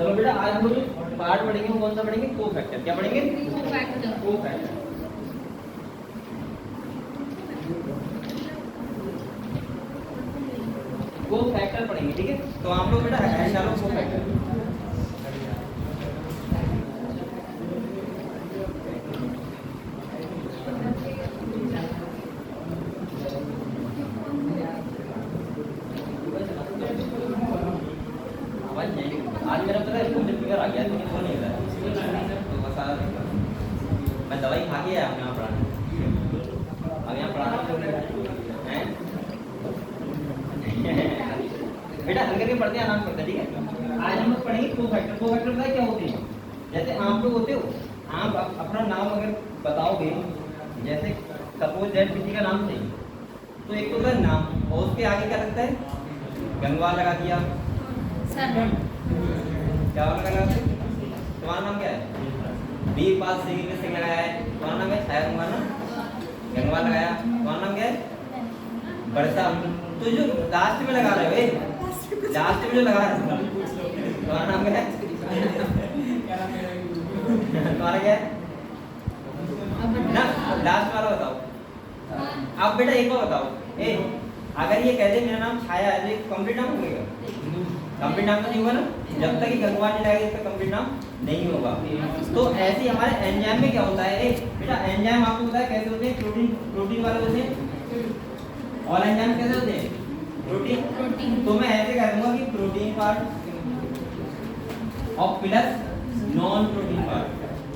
चलो बेटा आज हम लोग जो पार्ट पढ़ेंगे वो कौन सा पढ़ेंगे? कोफैक्टर। क्या पढ़ेंगे? कोफैक्टर। कोफैक्टर। कोफैक्टर पढ़ेंगे, ठीक है? तो आप लोग बेटा चलो कोफैक्टर आज मेरा पता है मुझे फिगर आ गया लेकिन वो नहीं रहा तो बस मैं दवाई खा के आया हूँ यहाँ पढ़ाने। अब यहाँ पढ़ाना हैं बेटा हल्के करके पढ़ते हैं, आराम करते हैं, ठीक है? आज हम लोग पढ़ेंगे कोफैक्टर। कोफैक्टर पता है क्या होते हैं? जैसे आप लोग होते हो, आप अपना नाम अगर बताओगे, जैसे सपोज दैट किसी का नाम चाहिए तो एक तो होता है नाम और उसके आगे क्या लगता है? गंगवार लगा दिया। क्या लगा? तुम्हारा नाम क्या है? बी पास सिंह लगाया है। तुम्हारा नाम है छाया कुमार ना? गंगवार लगाया। तुम्हारा नाम क्या है? बरसा। तो जो लास्ट में लगा रहे हो, लास्ट में जो लगा रहे हो, तुम्हारा नाम क्या है? तुम्हारा क्या है ना? लास्ट वाला बताओ। आप बेटा एक बार बताओ, अगर ये कहते मेरा नाम छाया है तो ये कंप्लीट नाम होगा? कंप्लीट नाम तो नहीं होगा ना, जब तक ये गंगवार नहीं लगेगा इसका कंप्लीट नाम नहीं होगा। तो ऐसे ही हमारे एंजाइम में क्या होता है बेटा? एंजाइम आपको पता है कैसे होते हैं? प्रोटीन वाले होते हैं। और एंजाइम कैसे होते हैं? प्रोटीन। तो मैं ऐसे कह दूंगा कि प्रोटीन पार्ट और प्लस नॉन प्रोटीन पार्ट।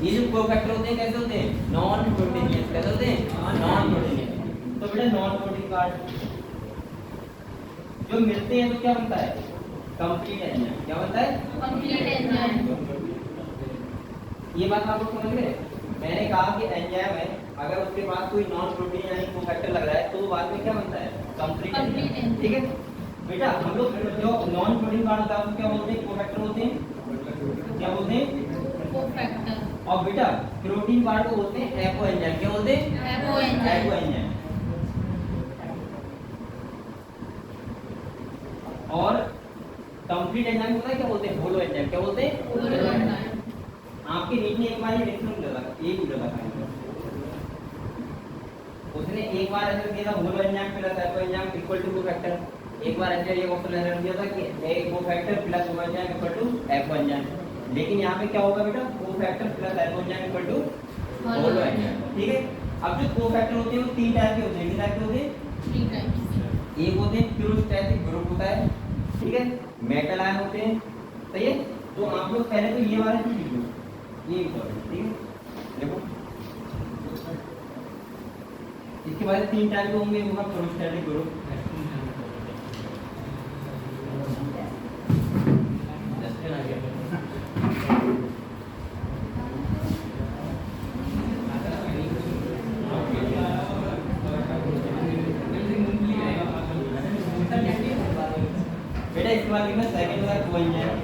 ये जो कोफैक्टर होते हैं कैसे होते हैं? Non proteinaceous. कैसे होते हैं? Non proteinaceous. तो बेटा नॉन प्रोटीन पार्ट जो मिलते हैं तो क्या बनता है? Complete enzyme. क्या बनता है? Complete enzyme. ये बात आप लोग समझ गए? मैंने कहा कि एंजाइम है, अगर उसके पास कोई नॉन प्रोटीन यानी कोफैक्टर लग रहा है तो बाद में क्या बनता है? Complete enzyme. ठीक है बेटा, हम लोग जो नॉन प्रोटीन पार्ट होता है उसको क्या बोलते हैं? कोफैक्टर होते हैं। क्या बोलते हैं? कोफैक्टर। और बेटा प्रोटीन पार्ट को बोलते हैं एपो एंजाइम। क्या बोलते हैं? Apo enzyme. और कंप्लीट एंजाइम होता है क्या बोलते हैं? Holo enzyme. क्या बोलते हैं? Holo enzyme. आपके नीट ने एक बार ये देखने मिला था, एक ही लगा था उसने एक बार ऐसा दिया था holoenzyme plus apoenzyme equal to cofactor. एक बार ऐसे ये क्वेश्चन ऐसा दिया था कि cofactor plus holoenzyme equal to apoenzyme. लेकिन यहाँ पे क्या होगा बेटा? Cofactor plus apoenzyme equal to holoenzyme. ठीक है? अब जो कोफैक्टर होते हैं वो तीन टाइप के होते हैं। कितने टाइप के होते हैं? तीन टाइप। एक होते हैं क्लोरोस्टैटिक ग्रुप होता है, ठीक है? मेटल आयन होते हैं, सही है? तो आप लोग पहले तो ये वाले चीज लिखो, ये इंपॉर्टेंट, ठीक है? देखो इसके बाद तीन टाइप के होंगे, होगा क्लोरोस्टैटिक ग्रुप, बेटा इसके बाद लिखना सेकंड होता है कोएंजाइम।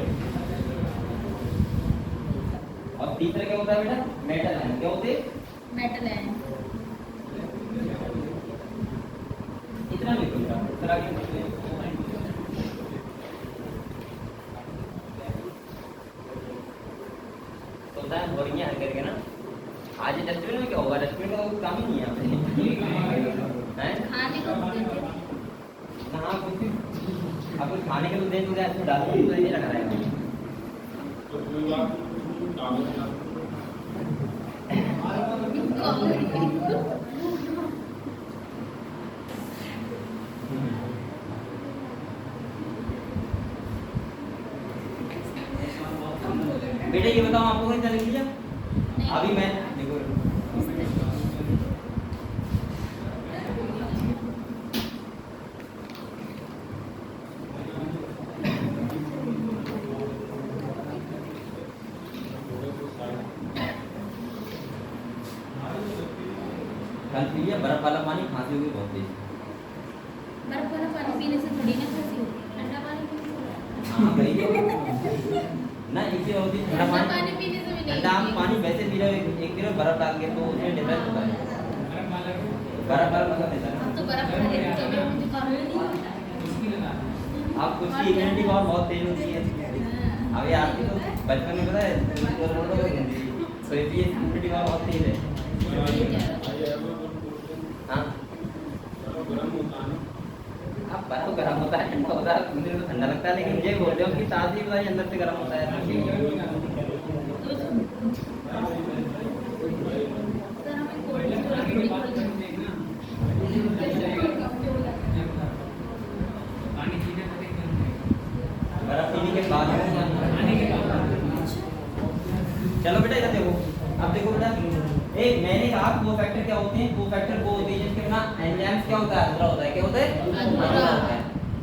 और तीसरा क्या होता है बेटा? Metal ion. क्या होते हैं? Metal ion. इतना लिखो बेटा, इतना आगे लिख ले। तो बताएं बोरिंग है करके ना। आज ये डस्टबिन में क्या होगा? डस्टबिन का कोई काम ही नहीं है यहाँ पे, हैं? खाने को देते हैं। हाँ कुछ अब कुछ खाने के लिए दे तो ऐसे डाल के तो नहीं लगा रहेगा। बेटा ये बताओ आपको कोई लिख लिया? अभी मैं देखो कल पी लिया बर्फ वाला पानी, खांसी होगी बहुत तेज। बर्फ वाला पानी पीने से थोड़ी ना खांसी होती है, ठंडा पानी पीने से। हाँ वही तो ना, इससे होती है ठंडा ठंडा पानी पानी पीने से भी नहीं ठंडा आप पानी वैसे पी रहे हो, एक पी रहे हो बर्फ डाल के तो उसमें डिफरेंस होता है। बर्फ वाला मजा देता है। हम तो बर्फ खा लेते हैं, तो मुझे काम ही नहीं होता है। आप कुछ की इम्यूनिटी पावर बहुत तेज होती है। अभी आपकी तो बचपन में पता है तो ये स्कूटी का बहुत तेज है। हाँ अब बर्फ गर्म होता है, ठंडा होता है, मुझे तो ठंडा लगता है, लेकिन ये बोल रहे हो कि ताज़ी बताइए अंदर से गर्म होता है। सर हमें कोल्ड स्टोरेज बर्फ पीने के बाद चलो बेटा इधर देखो। अब देखो बेटा, एक मैंने कहा कोफैक्टर क्या होते हैं, कोफैक्टर वो होते हैं जिसके बिना एंजाइम्स क्या होता है, अधूरा होता है। क्या होता है? अधूरा होता है।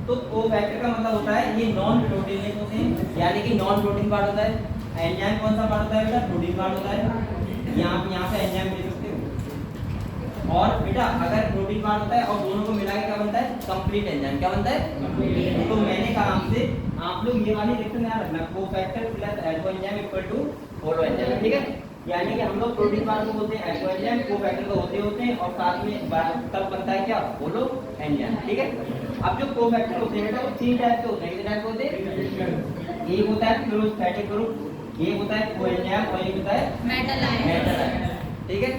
तो कोफैक्टर का मतलब होता है ये नॉन प्रोटीनिक होते हैं, यानी कि नॉन प्रोटीन पार्ट होता है। एंजाइम कौन सा पार्ट होता है बेटा? प्रोटीन पार्ट होता है। यहाँ से एंजाइम ले सकते हो। और बेटा अगर प्रोटीन पार्ट होता है और दोनों को मिला के क्या बनता है? Complete enzyme. क्या बनता है? तो मैंने कहा आपसे, आप लोग ये वाली रिएक्शन याद रखना, cofactor plus alpha enzyme equal to holoenzyme. ठीक है, यानी कि हम लोग प्रोटीन पार्ट को बोलते हैं एल्फा एंजाइम, कोफैक्टर को होते हैं और साथ में तब बनता है क्या? Holo enzyme. ठीक है, अब जो कोफैक्टर होते हैं बेटा वो 3 टाइप के होते हैं। कितने टाइप के होते हैं? एक होता है क्लोरोस्टैटिक ग्रुप, एक होता है कोएंजाइम और एक होता है मेटल आयन। ठीक है,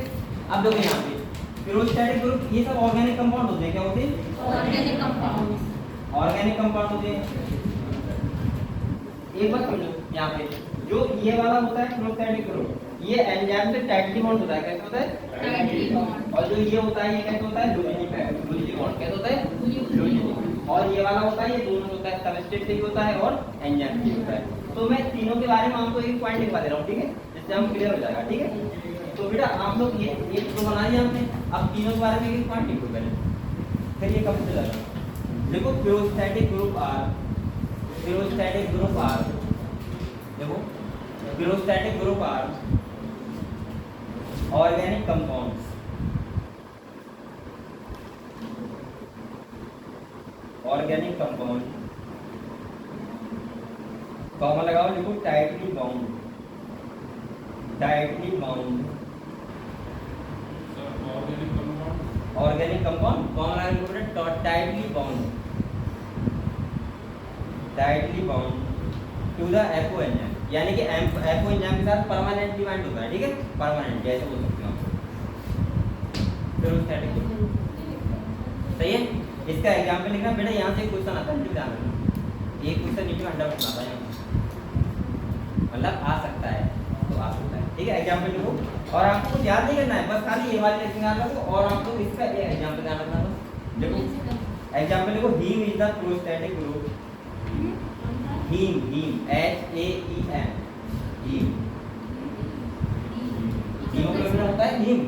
अब देखो यहाँ पे क्लोरोस्टैटिक ग्रुप ये सब ऑर्गेनिक कंपाउंड होते हैं। क्या होते हैं? ऑर्गेनिक कंपाउंड होते हैं। एक बात समझो, यहाँ पे जो ये वाला होता है क्लोरोस्टैटिक ग्रुप, ये एंजाइम से टाइटली बॉन्ड होता है। कैसे होता है? Tightly bond. और जो ये होता है ये कैसे होता है? लूजिली बॉन्ड। कैसे होता है? लूजिली। और ये वाला होता है, ये दोनों होता है, सबस्ट्रेट से भी होता है और एंजाइम से भी होता है। तो मैं तीनों के बारे में आपको एक पॉइंट लिखवा दे रहा हूँ, ठीक है, जिससे हम क्लियर हो जाएगा। ठीक है, तो बेटा आप लोग ये एक तो बनाइए हमने, अब तीनों के बारे में एक पॉइंट लिखो पहले, फिर ये कब से जाएगा। देखो prosthetic group are, prosthetic group are, देखो prosthetic group are organic compounds, organic compound comma लगाओ, लिखो tightly bound, tightly bound organic compound comma लगाओ, tightly bound, tightly bound to the apo enzyme, यानी कि एपो एंजाइम के साथ permanently bind होता है। ठीक है, परमानेंट जैसे बोल सकते हो। क्लोरोस्टैटिक सही है। इसका एग्जांपल लिखना बेटा, यहाँ से क्वेश्चन आता है, ध्यान रखना, एक क्वेश्चन नीचे 100% आता है, मतलब आ सकता है तो आ सकता है। ठीक है, एग्जांपल लिखो और आपको कुछ याद नहीं करना है, बस खाली ये वाली लेक्चर याद रखो और आपको इसका ये एग्जांपल ध्यान रखना। तो देखो एग्जांपल लिखो, haem is the prosthetic group, haem, haem HAEM, haem, haemoglobin होता है हीम।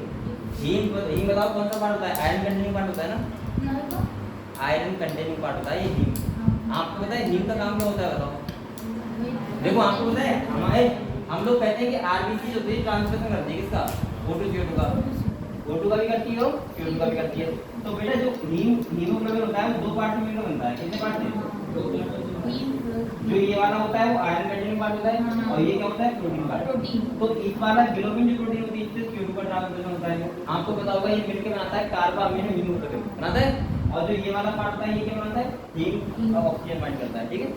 हीम बताओ कौन सा पार्ट होता है? आयरन कंटेनिंग पार्ट होता है ना, आयरन कंटेनिंग पार्ट होता है ये हीम। आपको पता है हीम का काम क्या होता है? बताओ। देखो आपको पता है हम लोग कहते हैं कि आरबीसी जो है ट्रांसलेशन करती है किसका? O2 CO2 का, O2 का भी करती है और CO2 का भी करती है। तो बेटा जो हीमोग्लोबिन होता है वो 2 पार्ट में मिलकर बनता है। कितने पार्ट से? जो ये वाला होता है वो आयरन कंटेनिंग पार्ट होता है और ये क्या होता है? Protein part. तो इस वाला ग्लोबिन जो प्रोटीन होती है इससे CO2 का ट्रांसलेशन होता है। आपको पता होगा ये मिलकर बनाता है कार्बामिनो हीमोग्लोबिन बनाता है, और जो ये वाला पार्ट होता है ये क्या बनाता है? हीम और ऑक्सीजन बाइंड करता है। ठीक है,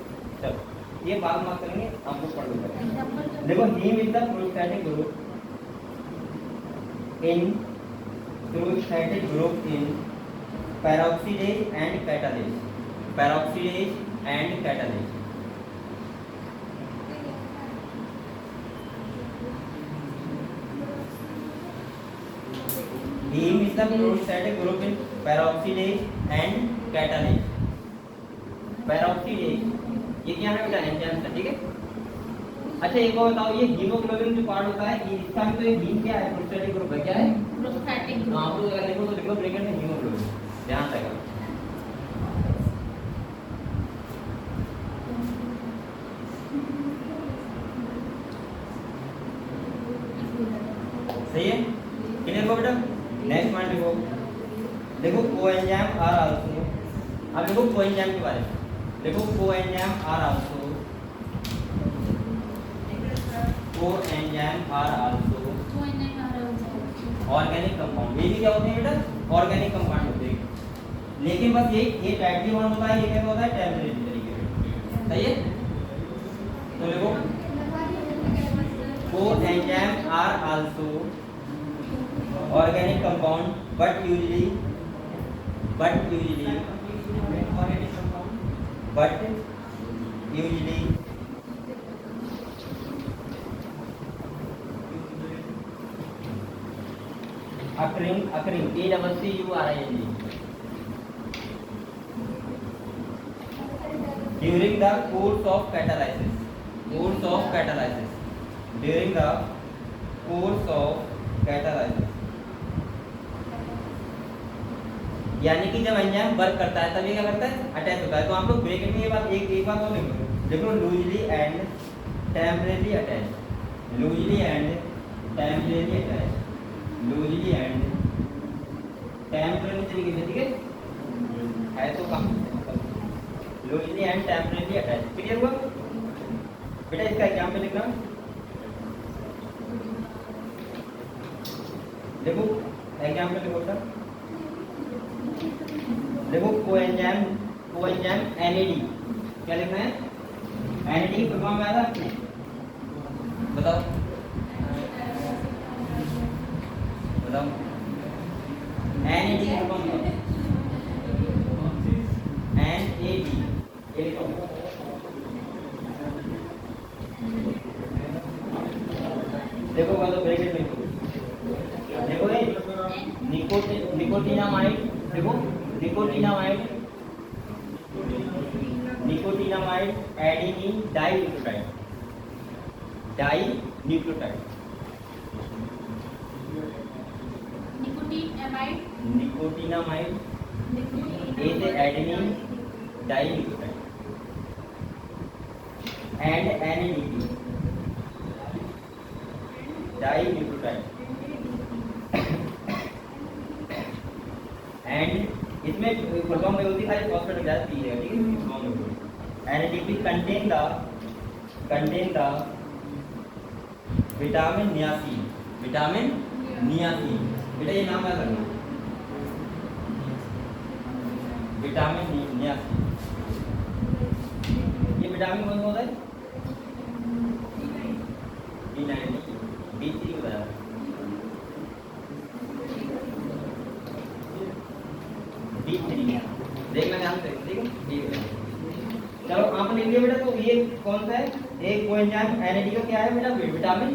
चलो ये बात माफ करेंगे, आप लोग पढ़ लो। देखो haem is the prosthetic group in peroxidase and catalase, peroxidase and catalase। Heme is the chlorostatic group in peroxidase and catalase। peroxidase ये क्या है बेटा? एंजाइम है। ठीक है, अच्छा एक और बताओ, ये हीमोग्लोबिन जो पार्ट होता है इसका भी तो एक हीम क्या है? क्लोरोस्टैटिक ग्रुप है। क्या है? क्लोरोस्टैटिक ग्रुप। आप लोग अगर लिखो तो लिखो ब्रैकेट में हीमोग्लोबिन, ध्यान रहेगा। सही है, क्लियर हो बेटा? नेक्स्ट पॉइंट लिखो, देखो कोएंजाइम आर आल्सो, अब देखो कोएंजाइम के बारे में, देखो coenzyme are also, coenzyme are also organic compound. ये भी क्या होते हैं बेटा? ऑर्गेनिक कंपाउंड होते हैं, लेकिन बस ये टाइटली बॉन्ड होता है, ये क्या होता है? टेम्परेरी तरीके से। सही है, तो देखो also organic compound, but usually occurring ACCURING during the course of catalysis. During the course of catalysis, यानी कि जब एंजाइम वर्क करता है तब ये क्या करता है, अटैच होता है। तो आप लोग ब्रैकेट में ये बात एक बात और लिखो, देखो loosely and temporary attach, loosely and temporary attach, loosely and temporary तरीके से, ठीक है तो कम loosely and temporary attach. Clear हुआ बेटा? इसका एग्जाम्पल लिखना, देखो एग्जाम्पल लिखो बेटा, देखो कोएंजाइम NAD, क्या लिखना है? NAD की फुल फॉर्म याद है आपने? बताओ NAD की फुल फॉर्म NAD, ये लिखो। देखो तो ब्रैकेट में देखो ये निकोटिनामाइड, देखो nicotinamide adenine dinucleotide, nicotinamide A से adenine dinucleotide and NADP dinucleotide, and इसमें फुल फॉर्म में होती है फॉस्फेट गैस पी है, ठीक है? NADP contain the vitamin niacin, बेटा ये नाम याद रखना, विटामिन नियासिन। ये विटामिन कौन सा होता है? B3 बताया। देखना ध्यान से, ठीक है? चलो आप लिख लिया बेटा। तो ये कौन सा है? एक कोएंजाइम NAD का क्या है बेटा? विटामिन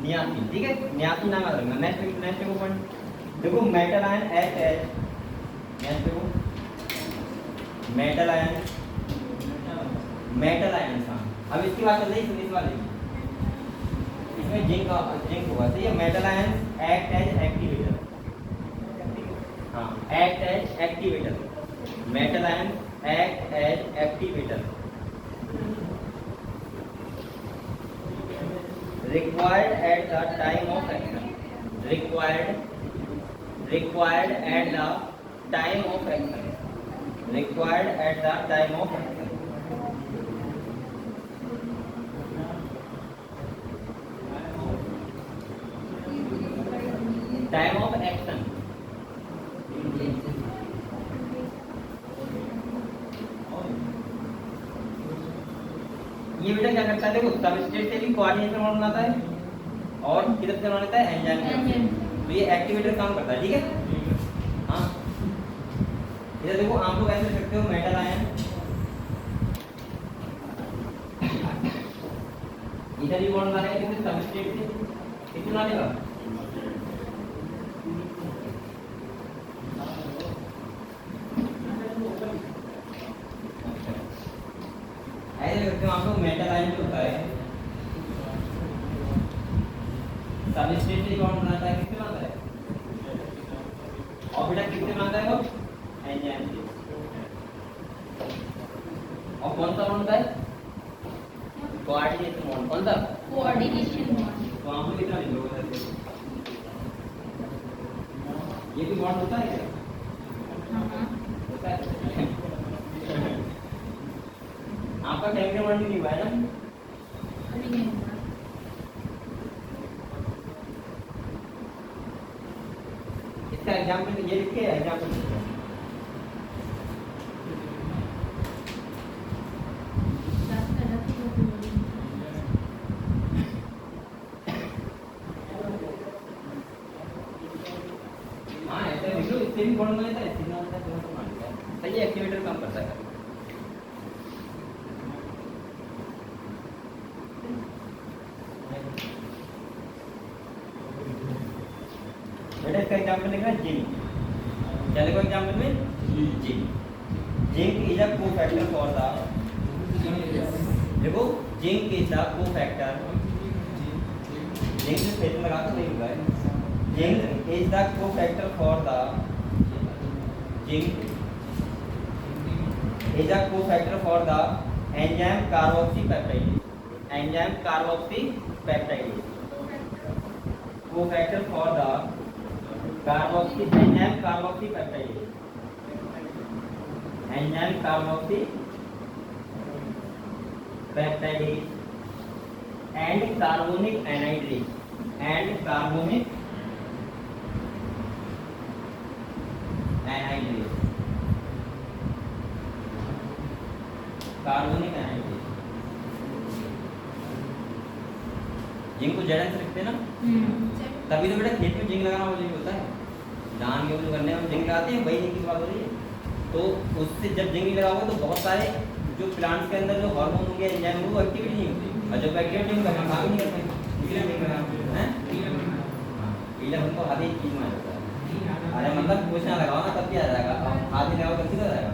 नियासिन, ठीक है? नियासिन नाम याद रखना। नेक्स्ट देखो पॉइंट, देखो मेटल आयन HH, नेक्स्ट देखो मेटल आयन अब इसकी बात चल रही है इस वाले की, इसमें जिंक होगा, सही है? Metal ion act as activator, हाँ act as activator, metal ion act as activator required at the time of action, required at the time of action, time of action, ये बेटा क्या करता है? देखो सबस्ट्रेट से भी कोऑर्डिनेशन बनाता है और किधर से बनाता है? एंजाइम। तो ये एक्टिवेटर काम करता है, ठीक है? हाँ इधर देखो आप लोग ऐसे लिख सकते हो मेटल आयन, इधर भी बॉन्ड बना है किसी सबस्ट्रेट से, कितना देगा? ऐसे करते हो आप लोग मेटल आयन जो होता है सबस्ट्रेट से बॉन्ड बनाता है, किससे बनाता है? और बेटा किससे बनाता है वो? एंजाइम से। और कौन सा बॉन्ड है? Coordination bond. कौन सा? Coordination bond. तो आप लोग कितना लिखोगे? ये भी बॉन्ड होता है क्या? हाँ होता है। आपका केमिकल बॉन्ड नहीं हुआ है ना? अभी नहीं हुआ। इसका एग्जांपल ये लिख के एग्जांपल भी बड़ा नहीं था सिग्नल होता है तो मान लिया सही है एक्टिवेटर काम करता है बेटा इसका एग्जांपल लिखना है जिंक क्या लिखो एग्जांपल में zinc is a cofactor for the देखो zinc is the cofactor zinc से फेस लगा तो नहीं होगा zinc is the cofactor for the zinc is a cofactor for the enzyme carboxypeptidase enzyme carboxypeptidase cofactor for the carboxy enzyme carboxypeptidase enzyme carboxypeptidase and carbonic anhydrase and carbonic anhydrase carbonic anhydrase zinc को Z N से लिखते हैं ना तभी तो बेटा खेत में जिंक लगाना वो जिंक होता है धान गेहूं करने में जिंक लगाते हैं वही जिंक की बात हो रही है तो उससे जब जिंक लगाओगे तो बहुत सारे जो प्लांट्स के अंदर जो हार्मोन हो गया एंजाइम हो वो एक्टिविटी नहीं होती और जब एक्टिविटी नहीं करना काम नहीं करते इसलिए नहीं करना हैं पीला हमको आधी चीज में आ जाता है अरे मतलब कुछ ना लगाओ ना तब भी आ जाएगा आधी लगाओ तब भी आ जाएगा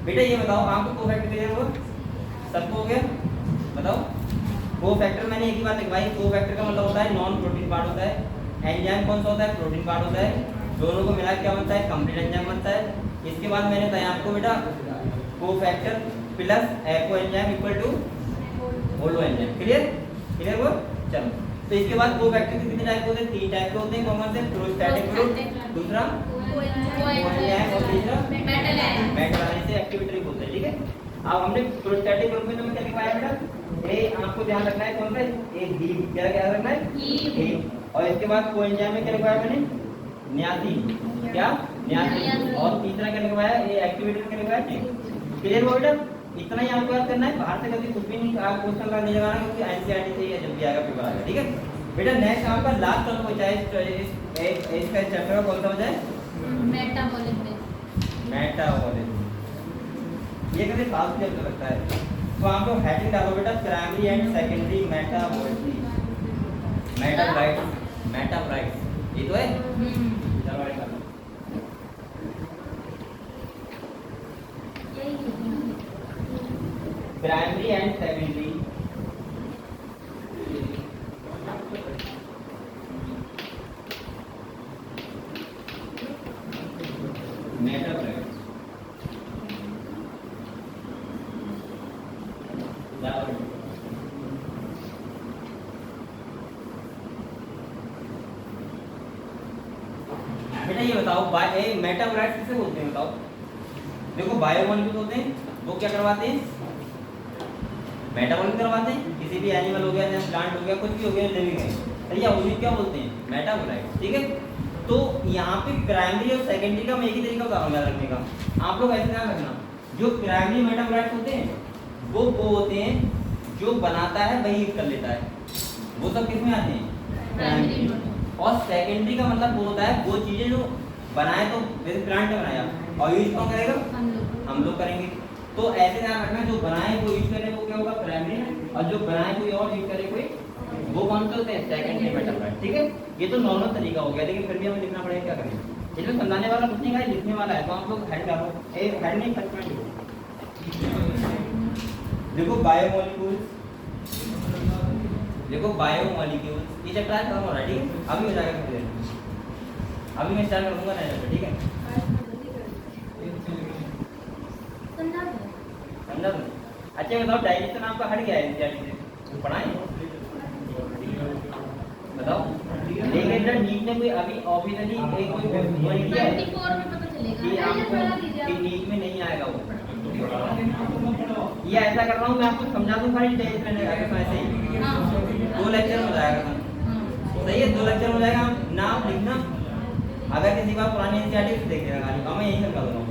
बेटा ये बताओ आपको कोफैक्टर क्लियर हुआ सबको हो गया बताओ कोफैक्टर मैंने एक ही बात लिखवाई कोफैक्टर का मतलब होता है नॉन प्रोटीन पार्ट होता है एंजाइम कौन सा होता है प्रोटीन पार्ट होता है दोनों को मिला क्या बनता है कंप्लीट एंजाइम बनता है इसके बाद मैंने बताया आपको बेटा कोफैक्टर प्लस एक्व enzyme equal to holoenzyme clear हुआ चलो तो इसके बाद कोफैक्टर के कितने टाइप होते हैं तीन टाइप के होते हैं कौन से प्रोस्टैटिक ग्रुप दूसरा कोएंजाइम और तीसरा मेटल आयन से एक्टिविटी बोलते हैं ठीक है अब हमने प्रोस्टैटिक ग्रुप में क्या लिखवाया बेटा ए आपको ध्यान रखना है कौन सा ए डी क्या ध्यान रखना है ई और इसके बाद कोएंजाइम में क्या लिखवाया मैंने न्यासिन क्या न्यासिन और तीसरा क्या लिखवाया ये एक्टिविटी में क्या लिखवाया क्लियर हुआ बेटा इतना ही आपको याद करना है बाहर से कभी कुछ भी नहीं आप क्वेश्चन का नहीं लगाना क्योंकि एनसीईआरटी से ही जब भी आएगा पेपर आएगा ठीक है बेटा नेक्स्ट आपका लास्ट टर्म हो जाए इसका चैप्टर कौन सा हो जाए मेटाबॉलिज्म ये कभी फास्ट चैप्टर लगता है तो आप लोग हेडिंग डालो बेटा प्राइमरी एंड सेकेंडरी मेटाबॉलिज्म मेटाबॉलाइट्स ये तो है चलो आगे चलो प्राइमरी एंड सेकेंडरी मेटाबॉलाइट्स बेटा ये बताओ मेटाबॉलाइट्स किसे बोलते हैं बताओ देखो बायोमॉलिक्यूल्स होते हैं वो क्या करवाते हैं मेटाबॉलिज्म करवाते हैं किसी भी एनिमल हो गया या प्लांट हो गया कुछ भी हो गया लिविंग है सही है उन्हें क्या बोलते हैं मेटाबॉलाइट्स ठीक है तो यहाँ पे प्राइमरी और सेकेंडरी का मैं एक ही तरीका बता रहा हूँ याद रखने का आप लोग ऐसे ध्यान रखना जो प्राइमरी मेटाबॉलाइट्स होते हैं वो होते हैं जो बनाता है वही यूज कर लेता है वो सब किस में आते हैं प्राइमरी और सेकेंडरी का मतलब वो होता है वो चीजें जो बनाए तो जैसे प्लांट ने बनाया और यूज कौन करेगा हम लोग करेंगे तो ऐसे ध्यान रखना जो बनाए वो यूज करे वो क्या होगा प्राइमरी और जो बनाए कोई और यूज करे कोई वो कौन से होते हैं सेकेंडरी मेटाबॉलाइट ठीक है ये तो नॉर्मल तरीका हो गया लेकिन फिर भी हमें लिखना पड़ेगा क्या करें इसमें समझाने वाला कुछ नहीं है लिखने वाला है तो आप लोग हेड डालो हेड नहीं फर्स्ट में देखो बायोमॉलिक्यूल्स देखो बायोमॉलिक्यूल्स ये चैप्टर खत्म हो रहा है ठीक है अभी हो जाएगा थोड़ी देर अभी मैं स्टार्ट करूंगा नया चैप्टर ठीक है समझा तुम अच्छा बताओ डाइजेशन आपका हट गया है एनसीईआरटी से पढ़ाएं बताओ लेकिन जब नीट ने कोई अभी ऑफिशियली एक कोई वो नहीं दिया है 24 में पता चलेगा कि आपको कि नीट में नहीं आएगा वो ये ऐसा कर रहा हूँ मैं आपको समझा दूँ खाली डाइजेशन ऐसे ही 2 लेक्चर हो जाएगा सही है 2 लेक्चर हो जाएगा नाम लिखना अगर किसी बार पुरानी एनसीईआरटी से देख लेना खाली मैं यही समझा दूंगा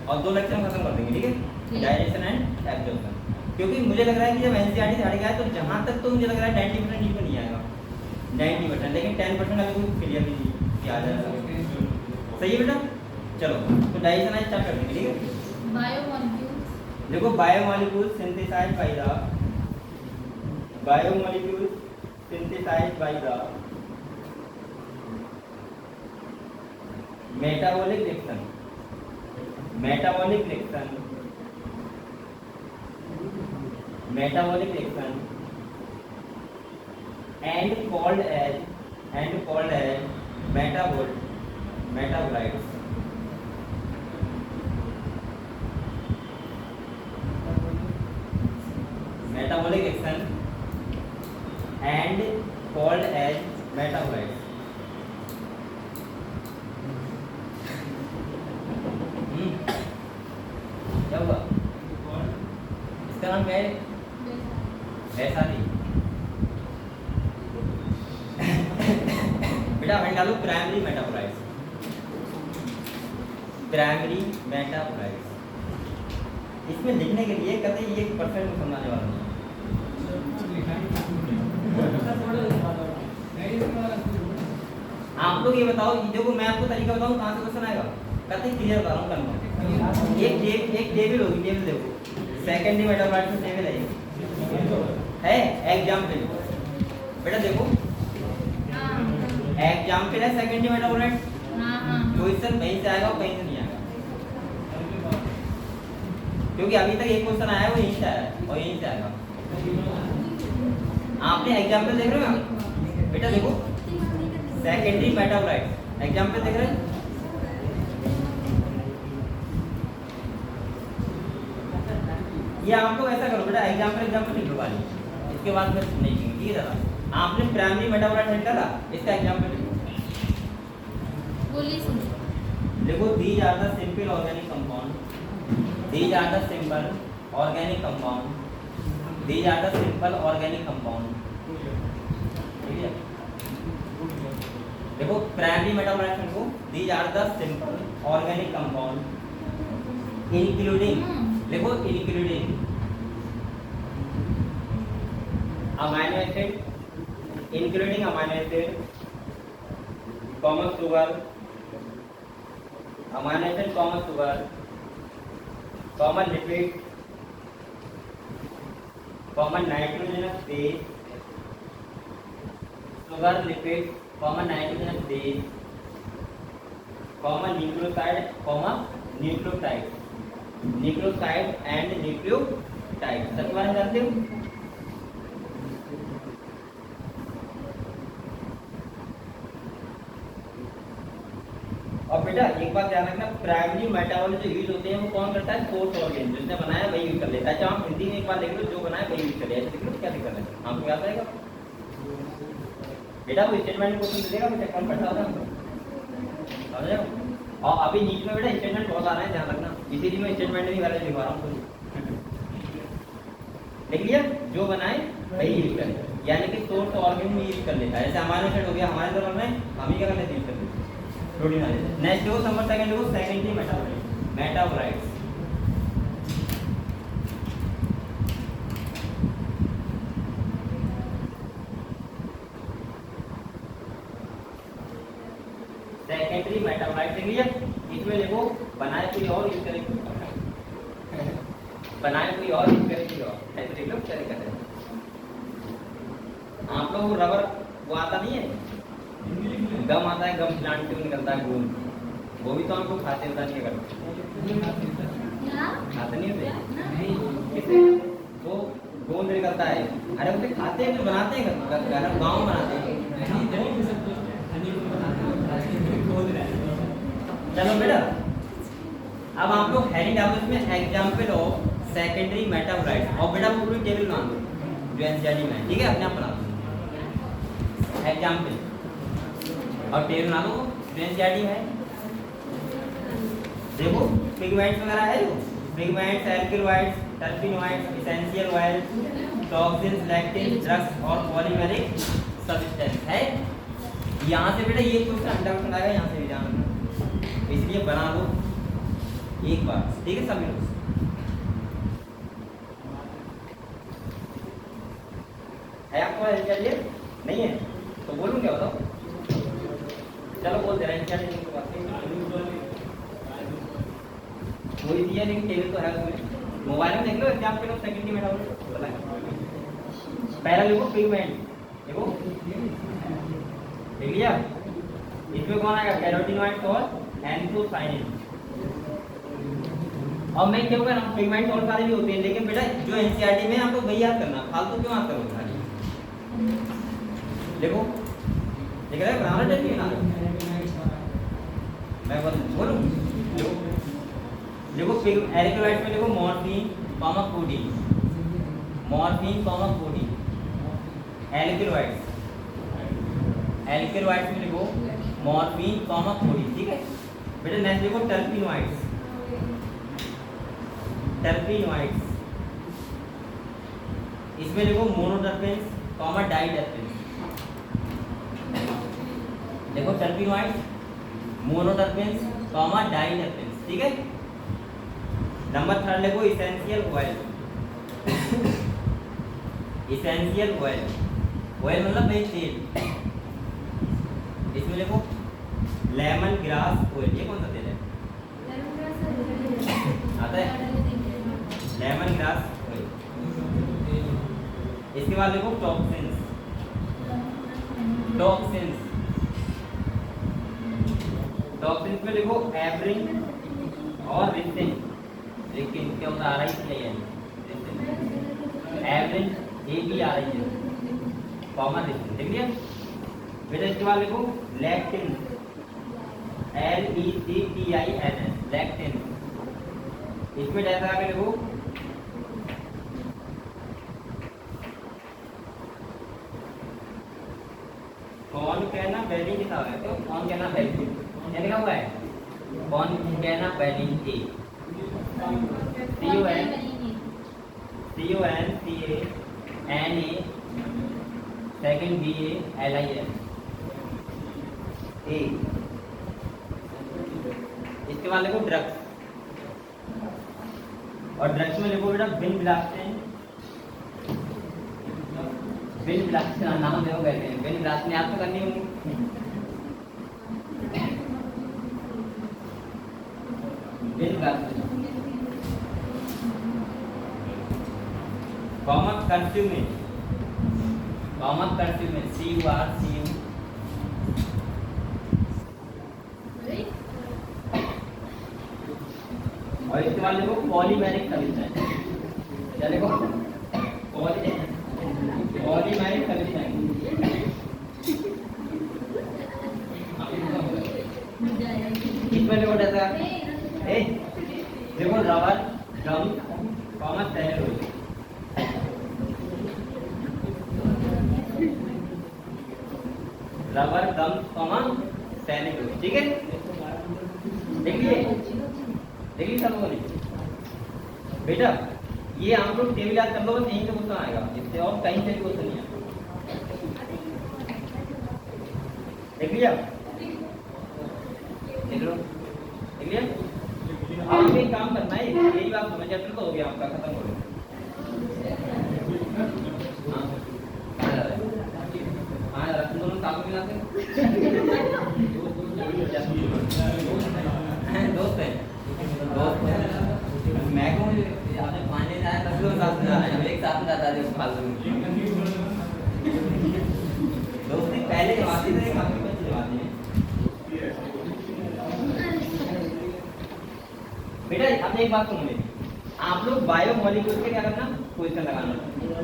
और 2 लेक्चर खत्म कर देंगे ठीक है डाइजेशन एंड एब्जॉर्प्शन क्योंकि मुझे लग रहा है कि जब एनसीईआरटी से हट गया तो जहाँ तक तो मुझे लग रहा है 90% नीट में नहीं आएगा 90% लेकिन 10% अभी कोई क्लियर नहीं किया जाएगा सही है बेटा? चलो तो डाइजेशन आज स्टार्ट कर देंगे, ठीक है? बायोमॉलिक्यूल्स देखो biomolecules synthesized by the biomolecules synthesized by the metabolic reaction metabolic reaction metabolic reaction and called as metabolites. Metabolic reaction and called as metabolites. क्या हुआ? इसका नाम क्या है? वैशाली। बेटा मैं डालू प्राइमरी मेटाबोलाइट्स। प्राइमरी मेटाबोलाइट्स इसमें लिखने के लिए कहते हैं ये परसेंट में समझाने वाला नहीं। आप लोग ये बताओ, देखो मैं आपको तरीका बताऊं कहाँ से क्वेश्चन आएगा। कहते हैं क्लियर बता रहा हूँ कंफर्म। एक टेबल होगी, टेबल देखो सेकेंडरी मेटाबोलाइट्स में टेबल है एग्जाम्पल। बेटा देखो एग्जाम्पल है सेकेंडरी मेटाबोलाइट। क्वेश्चन वहीं से आएगा और कहीं से नहीं आएगा, क्योंकि अभी तक एक क्वेश्चन आया है वो यहीं से आया है और यहीं से आएगा। आपने एग्जाम्पल देख रहे हो बेटा? देखो सेकेंडरी मेटाबोलाइट एग्जाम्पल देख रहे हैं? ये आप लोग ऐसा करो बेटा, एग्जाम्पल लिख लो वाली, इसके बाद फिर नहीं लिखेंगे, ठीक है दादा? आपने प्राइमरी मेटाबोलाइट हेड करा, इसका एग्जाम्पल लिखो। बोलिए सुनो। देखो these are the simple organic compound, these are the simple organic compound, these are the simple organic compound, ठीक है? देखो प्राइमरी मेटाबोलाइट को these are the simple organic compound including, देखो including amino acid, including amino acid, common sugar, amino acid, common sugar, common lipid, common nitrogenous base, sugar, lipid, common nitrogenous base, common nucleoside, nucleotide, nucleoside and nucleotide। सबके बारे में जानते हो? और बेटा एक बात ध्यान रखना, प्राइमरी मेटाबॉलिज्म जो यूज होते हैं वो कौन करता है? सोर्स ऑर्गेन, जिसने बनाया वही यूज कर लेता है। चाहे आप हिंदी में एक बार लिख लो, जो बनाया वही यूज कर लिया, ऐसे लिख लो, क्या दिक्कत है? आपको याद आएगा बेटा? वो स्टेटमेंट क्वेश्चन देगा, वो चेक बैठा होगा हमको, समझ रहे हो? और अभी नीट में बेटा स्टेटमेंट बहुत आ रहा है, ध्यान रखना, इसीलिए मैं स्टेटमेंट भी वाले लिखवा रहा हूँ। लिख लिया? जो बनाए वही यूज करें, यानी कि सोर्स ऑर्गेन में यूज कर लेता है। जैसे अमाइनो एसिड हो गया, हमारे तरफ में हम ही क्या कर लेते हैं, यूज कर लेते हैं। नेक्स्ट देखो नंबर सेकंड देखो सेकेंडरी मेटाबोलाइट्स। सेकेंडरी मेटाबोलाइट लिखिए, इसमें देखो बनाए कोई और यूज करेंगे, बनाए कोई और यूज करेंगे और ऐसे देख लो क्या दिक्कत है? आप लोग रबर वो आता नहीं है, गम आता है, गम प्लांट से निकलता है गोंद, वो भी तो हमको खाते होता नहीं करते, खाते नहीं होते किसे? वो गोंद निकलता है, अरे उसे खाते हैं तो बनाते हैं, गाँव बनाते हैं। चलो बेटा अब आप लोग हेडिंग डालो इसमें एग्जाम्पल ऑफ सेकेंडरी मेटाबोलाइट, और बेटा पूरी टेबल बना दो जो एनसीईआरटी में है, ठीक है? अपने आप बना दो एग्जाम्पल और टेबल बना दो जो एनसीईआरटी है। देखो पिगमेंट्स वगैरह है, जो pigments, alkaloids, terpenoids, essential oils, toxins, lectin, drugs और पॉलीमेरिक सब्सटेंस है। यहाँ से बेटा ये कुछ अंडा आएगा, यहाँ से भी ध्यान रखना, इसलिए बना लो एक बार, ठीक है सभी लोग? है आपको एनसीईआरटी? नहीं है तो बोलूँ क्या बताओ? चलो बोल दे रहे हैं एनसीईआरटी की बात। वही दिया लेकिन टेबल तो है उसमें। मोबाइल में देख लो एग्जाम के लोग सेकंड की में डाउनलोड पहला लिखो पिगमेंट, देखो देख लिया। इसमें कौन आएगा? कैरोटीनॉइड्स और एंथोसायनिन। और मैं क्या कह रहा हूँ पिगमेंट और सारे भी होते हैं, लेकिन बेटा जो एनसीईआरटी में आपको वही याद करना, फालतू क्यों याद करोगे खाली। देखो देख रहे हो बनाना चाहिए ना, मैं बोलूं देखो एरिथ्रोसाइट्स में देखो morphine comma codeine, morphine comma codeine. Alkaloids में देखो मॉर्फिन कॉमा कोडीन, ठीक है बेटा। नेक्स्ट देखो टर्पिनॉइड्स, टर्पिनॉइड्स इसमें देखो मोनोटर्पेन्स कॉमा डाइटर्पेन्स। देखो टर्पिनॉइड्स, मोनोटर्पेन्स कॉमा डाइटर्पेन्स, ठीक है। नंबर थर्ड देखो essential oil, essential oil, oil मतलब भाई तेल। इसमें देखो लेमन ग्रास ऑयल, ये कौन सा तेल है? आता है लेमन ग्रास ऑयल। इसके बाद देखो टॉक्सिन्स, टॉक्सिन्स, टॉक्सिन्स में देखो एब्रिन और रिस्टिन, लेकिन क्या होता आ रही है एवरेज ए बी आ रही है कॉमन रिस्टिन, देख लिया बेटा। इसके बाद देखो लैक्टिन, LECTIN, लैक्टिन। इसमें जैसा आगे देखो कौन कहना बैलिंग लिखा हुआ है, तो कौन कहना बैलिंग क्या लिखा हुआ है? कौन कहना बैलिंग ए CONCANA सेकंड BALIN ए। इसके बाद देखो ड्रग्स, और ड्रग्स में देखो बेटा विनब्लास्टिन, विनब्लास्टिन नाम देखो कहते हैं, विनब्लास्टिन आप तो करनी होंगी। Vinblastine common constituent, common constituent CURCU। और इसके बाद देखो पॉलीमेरिक सब्सटेंस, क्या देखो पॉलीमेरिक सब्सटेंस। इसमें देखो जैसा देखो रबर गम कॉमन सेलुलोज, रबर गम कॉमन सेलुलोज, ठीक है। देखिए देखिए सब लोगों ने बेटा ये आप लोग टेबल याद कर लो, बस यहीं से क्वेश्चन आएगा, इससे और कहीं से क्वेश्चन नहीं आएगा। देख लिया, देख लो, देख लिया। आप एक काम करना है, यही बात समझ चैप्टर तो हो गया आपका, खत्म हो गया। हाँ रख दोनों साथ में मिलाते हैं, दोस्त है मैं कहूँ पानी जाए तब लोग साथ में जाना है, एक साथ में जाता है फालतू में। दोस्ती पहले जमाती थे, काफी बच्चे जमाती है बेटा। आपने एक बात सुनो मेरी, आप लोग बायो मॉलिक्यूल के क्या करना क्वेश्चन लगाना,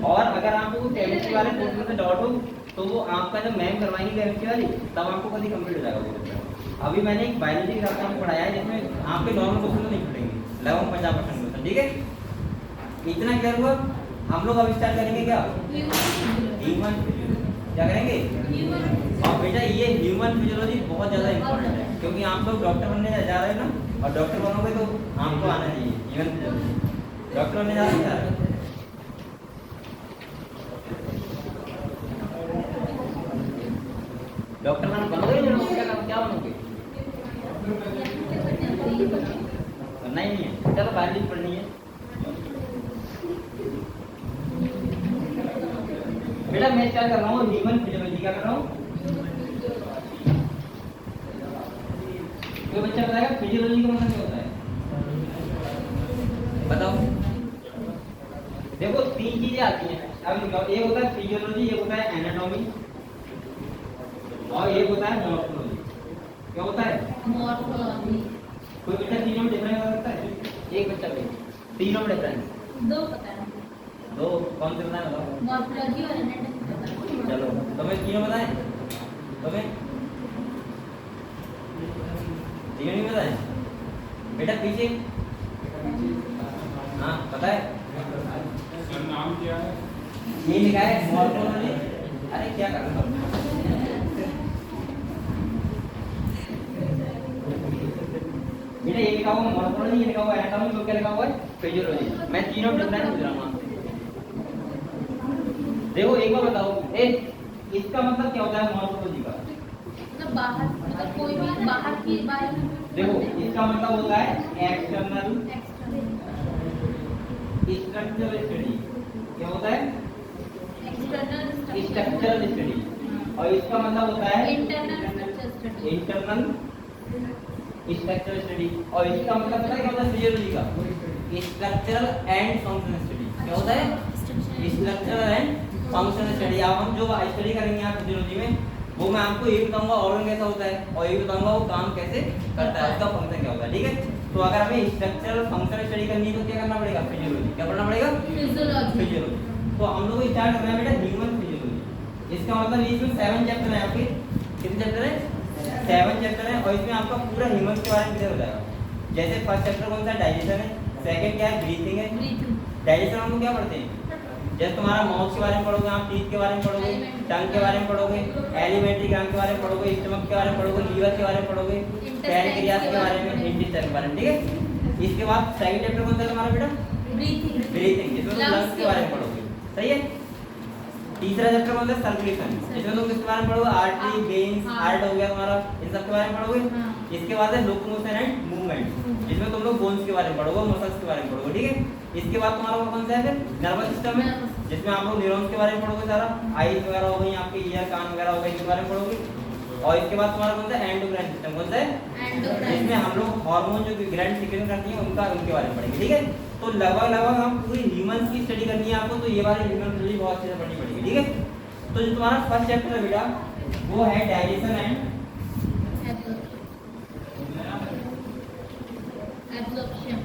और अगर आपको केमिस्ट्री वाले क्वेश्चन से डाउट हो तो वो आपका जब मैम करवाएंगे केमिस्ट्री वाली तब आपको कभी कंप्लीट हो जाएगा। अभी मैंने एक बायोलॉजी के रास्ते में पढ़ाया है जिसमें आपके नॉर्मल क्वेश्चन तो नहीं पढ़ेंगे, लगभग 50% क्वेश्चन, ठीक है। इतना क्लियर हुआ। हम लोग अब स्टार्ट करेंगे क्या, ह्यूमन क्या करेंगे। और बेटा ये ह्यूमन फिजियोलॉजी बहुत ज़्यादा इंपॉर्टेंट है, क्योंकि आप लोग डॉक्टर बनने जा रहे हैं ना, और डॉक्टर बनोगे तो आपको आना चाहिए ह्यूमन फिजियोलॉजी। डॉक्टर बनने जा रहे हैं, डॉक्टर बनोगे क्या बनोगे, करना ही नहीं है। चलो बायोलॉजी पढ़नी है बेटा। मैं क्या कर रहा हूँ, ह्यूमन फिजियोलॉजी क्या कर रहा हूँ। बताएगा फिजियोलॉजी का मतलब क्या होता है? बताओ। देखो तीन चीजें आती हैं, अब लिखाओ। एक होता है फिजियोलॉजी, एक होता है एनाटॉमी, और एक होता है मॉर्फोलॉजी। क्या होता है? मॉर्फोलॉजी। कोई बच्चा तीनों में डिफरेंस बता सकता है? एक बच्चा कोई तीनों में डिफरेंस दो पता है, दो कौन से बताएं? बताओ। मॉर्फोलॉजी और एनाटॉमी पता है। चलो तुम्हें तीनों बताएं, तुम्हें तीनों नहीं बताएं बेटा? पीछे हाँ पता है, नाम क्या है? ये लिखा है मॉर्फोलॉजी। अरे क्या कर रहा हूँ बेटा? ये लिखा हुआ मॉर्फोलॉजी, ये लिखा हुआ एनाटॉमी, तो क्या लिखा हुआ है? फिजियोलॉजी। मैं तीनों डिफरेंस पूछ रहा हूँ आपसे। देखो एक बार बताओ, इसका मतलब क्या होता है मॉर्फोलॉजी का? मतलब बाहर, मतलब कोई भी बाहर की बारे में। देखो इसका मतलब होता है एक्सटर्नल स्ट्रक्चरल स्टडी। क्या होता है? External structural study. और इसका मतलब होता है internal structure study. Internal structural study. और इसका मतलब पता है क्या होता है फिजियोलॉजी का? Structural and functional study. क्या होता है? Structural and functional study. अब हम जो स्टडी करेंगे यहाँ फिजियोलॉजी में, वो मैं आपको ये बताऊंगा ऑर्गन कैसा होता है, और ये बताऊंगा वो काम कैसे करता है, उसका फंक्शन क्या होता है। ठीक है, तो अगर हमें स्ट्रक्चरल फंक्शनल स्टडी करनी है तो क्या करना पड़ेगा? फिजियोलॉजी। क्या पढ़ना पड़ेगा? फिजियोलॉजी। तो हम लोग स्टार्ट कर रहे हैं बेटा ह्यूमन फिजियोलॉजी। इसका मतलब इसमें 7 चैप्टर है आपके। कितने चैप्टर है? 7 चैप्टर है, और इसमें आपका पूरा ह्यूमन के बारे में क्लियर हो जाएगा। जैसे फर्स्ट चैप्टर कौन सा है? डाइजेशन है। सेकंड क्या है? ब्रीथिंग है। डाइजेशन हम लोग क्या पढ़ते हैं? जैसे तुम्हारा माउथ के बारे में पढ़ोगे, आप टीथ के बारे में पढ़ोगे, टंग के बारे में पढ़ोगे, एलिमेंट्री ग्लैंड के बारे में पढ़ोगे, स्टमक के बारे में पढ़ोगे, लीवर के बारे में पढ़ोगे, पैनक्रियास के बारे में, इंटेस्टाइन के बारे में। ठीक है, इसके बाद सेकंड चैप्टर कौन सा है तुम्हारा बेटा? ब्रीथिंग, जिसमें तुम लंग्स के बारे में पढ़ोगे। सही है। तीसरा चैप्टर कौन सा है? सर्कुलेशन, जिसमें तुम किसके बारे में पढ़ोगे? आर्टरी, वेन्स, हार्ट हो गया तुम्हारा, इन सब के बारे में पढ़ोगे। इसके बाद है लोकोमोशन एंड मूवमेंट, जिसमें तुम लोग बोन्स के बारे में पढ़ोगे, मसल्स के बारे में पढ़ोगे। ठीक है, इसके बाद तुम्हारा कौन सा है? फिर नर्वस सिस्टम है, जिसमें आप लोग न्यूरॉन्स के बारे में पढ़ोगे, सारा आईज वगैरह हो गई, आपके ईयर कान वगैरह हो गए, इनके बारे में पढ़ोगे। और इसके बाद तुम्हारा कौन सा? Endocrine system. कौन सा है? जिसमें हम लोग हार्मोन जो ग्लैंड सीक्रेट करती हैं उनके बारे में पढ़ेंगे। ठीक है, तो लगभग हम पूरी ह्यूमंस की स्टडी करनी है आपको, तो ये वाली ह्यूमन फिजियोलॉजी बहुत अच्छे से पढ़नी पड़ेगी। ठीक है, तो जो तुम्हारा फर्स्ट चैप्टर है बेटा वो है डाइजेशन एंड एब्जॉर्प्शन।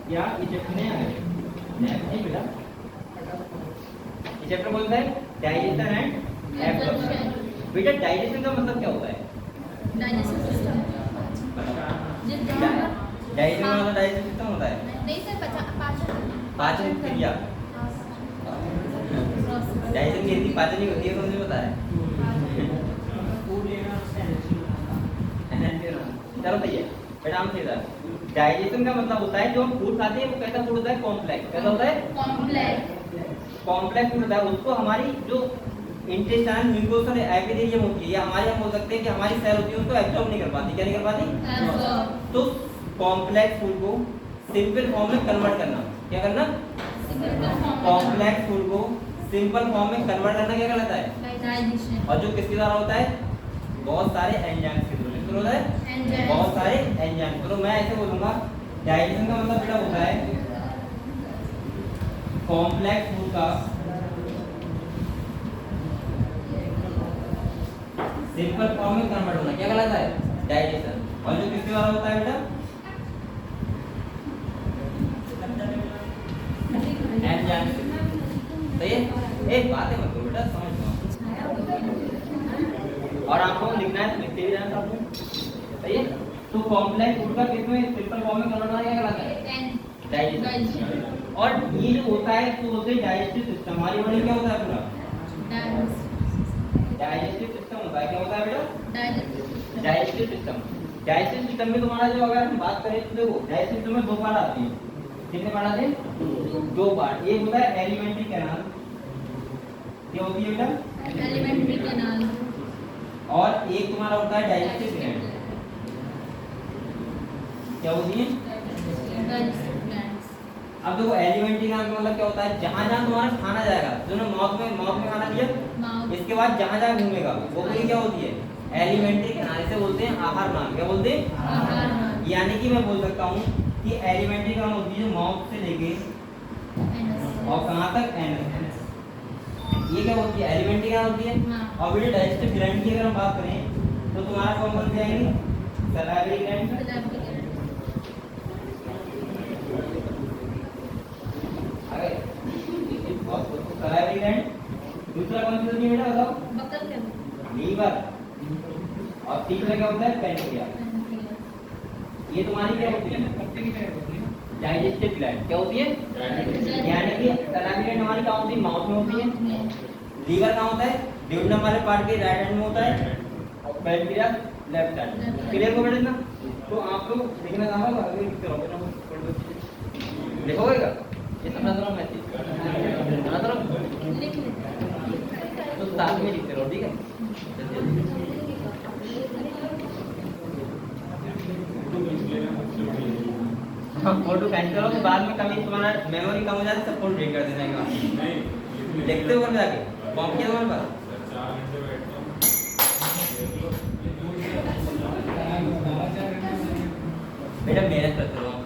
क्या ये चैप्टर नहीं है? नहीं बेटा, ये चैप्टर कौन सा है? Digestion and absorption. बेटा डाइजेशन का मतलब क्या होता है? Digestion system. डाइजेशन का मतलब डाइजेशन सिस्टम होता है नहीं सर, पाचन क्रिया। डाइजेशन की हिंदी पाचन ही होती है, मुझे पता है। चलो भैया बेटा हम सीधा, डाइजेशन का मतलब होता है जो हम फूड खाते हैं वो कैसा फूड होता है? कॉम्प्लेक्स। कैसा होता है? कॉम्प्लेक्स फूड होता है। उसको हमारी जो इंटेस्टाइन म्यूकोसा एपिथेलियम होती है, या हमारे हम बोल सकते हैं कि हमारी सेल होती है, उसको एब्जॉर्ब नहीं कर पाती। क्या नहीं कर पाती? तो कॉम्प्लेक्स फूड को सिंपल फॉर्म में कन्वर्ट करना। क्या करना? कॉम्प्लेक्स फूड को सिंपल फॉर्म में कन्वर्ट करना क्या कहलाता है? डाइजेशन। और जो किसके द्वारा होता है? बहुत सारे एंजाइम्स के द्वारा। होता है बहुत सारे एंजाइम। तो मैं ऐसे बोलूंगा डाइजेशन का मतलब बेटा होता है कॉम्प्लेक्स फूड का सिंपल फॉर्म में कन्वर्ट होना। क्या कहलाता है? डाइजेशन। और जो किसके द्वारा होता है बेटा? एंजाइम। सही है, एक बात है मतलब बेटा समझ लो, और आपको लिखना है तो लिखते भी रहना साथ में। सही है, तो कॉम्प्लेक्स फूड का किसमें सिंपल फॉर्म में कन्वर्ट होना क्या कहलाता है? डाइजेशन। और ये जो होता है तो बोलते हैं डाइजेस्टिव सिस्टम। हमारी बॉडी क्या होता है? पूरा डाइजेस्टिव सिस्टम होता है। क्या होता है बेटा? Digestive system. डाइजेस्टिव सिस्टम में तुम्हारा जो अगर हम बात करें तो देखो डाइजेस्टिव सिस्टम में 2 पार्ट आते हैं। कितने पार्ट आते हैं? 2 पार्ट। एक होता है एलिमेंट्री कैनाल। क्या होती है बेटा? Alimentary canal. और एक तुम्हारा होता है डाइजेस्टिव ग्लैंड। क्या होती है? अब देखो एलिमेंट्री कैनाल का मतलब क्या होता है? जहां जहां तुम्हारा खाना जाएगा, तुमने माउथ में खाना लिया, इसके बाद जहां जहां घूमेगा वो पूरी क्या होती है? Alimentary canal. इसे बोलते हैं आहार नाल। क्या बोलते हैं? आहार नाल। यानी कि मैं बोल सकता हूँ कि एलिमेंट्री क्रम होती है माउथ से लेके और कहाँ तक एन। ये क्या होती है? एलिमेंट्री क्या होती है? हाँ। और बेटे डाइजेस्टिव ग्लैंड की अगर हम बात करें तो तुम्हारा कौन कौन से आएंगे? Salivary gland, salivary gland. दूसरा कौन सी होती है बेटा बताओ? लीवर। और तीसरा क्या होता है? पैनक्रियास। ये तुम्हारी क्या होती है? Digestive gland. क्या होती है? यानी कि सलाइवरी ग्लैंड हमारी कहाँ होती है? माउथ में होती है। लीवर कहाँ होता है? ड्यूडेनम वाले पार्ट के राइट हैंड में होता है और पैनक्रियास लेफ्ट साइड। क्लियर हो बेटा ना? तो आप लोग लिखना चाहोगे आगे लिखते रहोगे ना, लिखोगे क्या? ये समझ रहा हूँ मैं, समझ रहा हूँ तो साथ में लिखते रहो, ठीक है? हाँ, फोटो खींच करो तो बाद में कभी तुम्हारा मेमोरी कम हो जाए सब फोटो डिलीट कर देना है। लिखते हो कर जाके कॉपी किया तुम्हारे पास? बेटा मेहनत करते रहो आप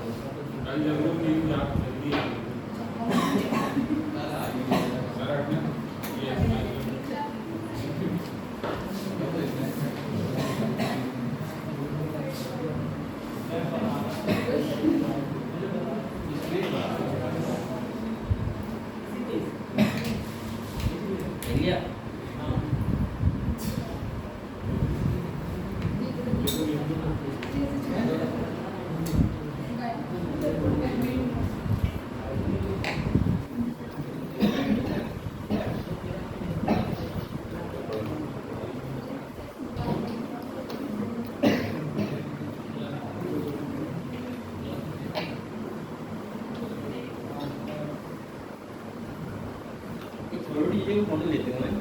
फोटो लेते हो मैं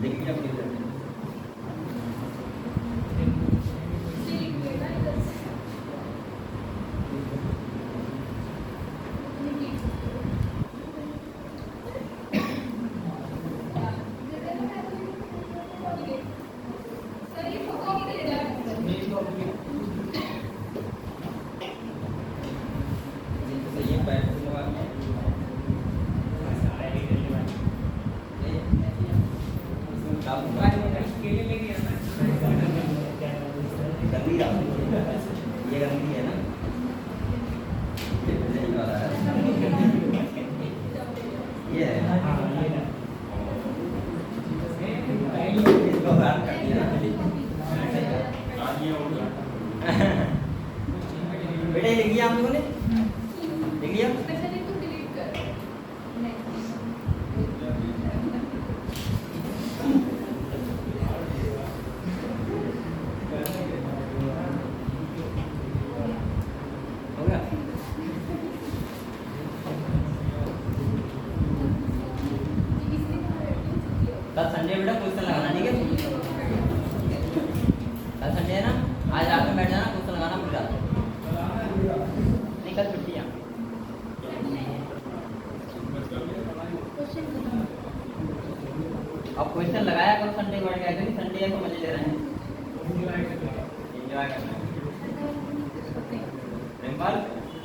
देखिए आप ये गंदी है ना, ये है इसको बाहर कर दिया बेटे। लिख लिया हम लोगों ने? लिख लिया? कल संडे बेटा क्वेश्चन लगाना, ठीक है? कल संडे है ना, आज रात में बैठ जाना, क्वेश्चन लगाना पूरा। नहीं कल छुट्टी है। अब क्वेश्चन लगाया करो संडे को, क्या करें? संडे है तो मजे ले रहे हैं, एंजॉय करना है। रिम्पल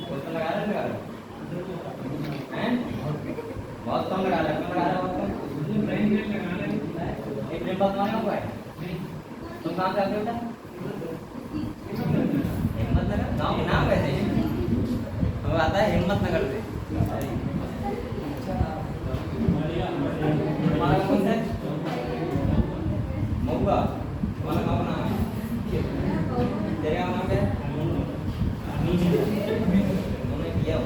क्वेश्चन लगा रहे हैं? बहुत कम लगा रहा है, कम लगा रहा है बहुत कम। एक रिम्पल तुम्हारे हुआ है? तुम कहाँ से आते हो बेटा? हिम्मतनगर गाँव के नाम कैसे? हमें आता है हिम्मतनगर से। तुम्हारा कौन सा? मऊगा। तुम्हारा गाँव नाम है? तेरे गाँव नाम क्या है? तुमने किया हो?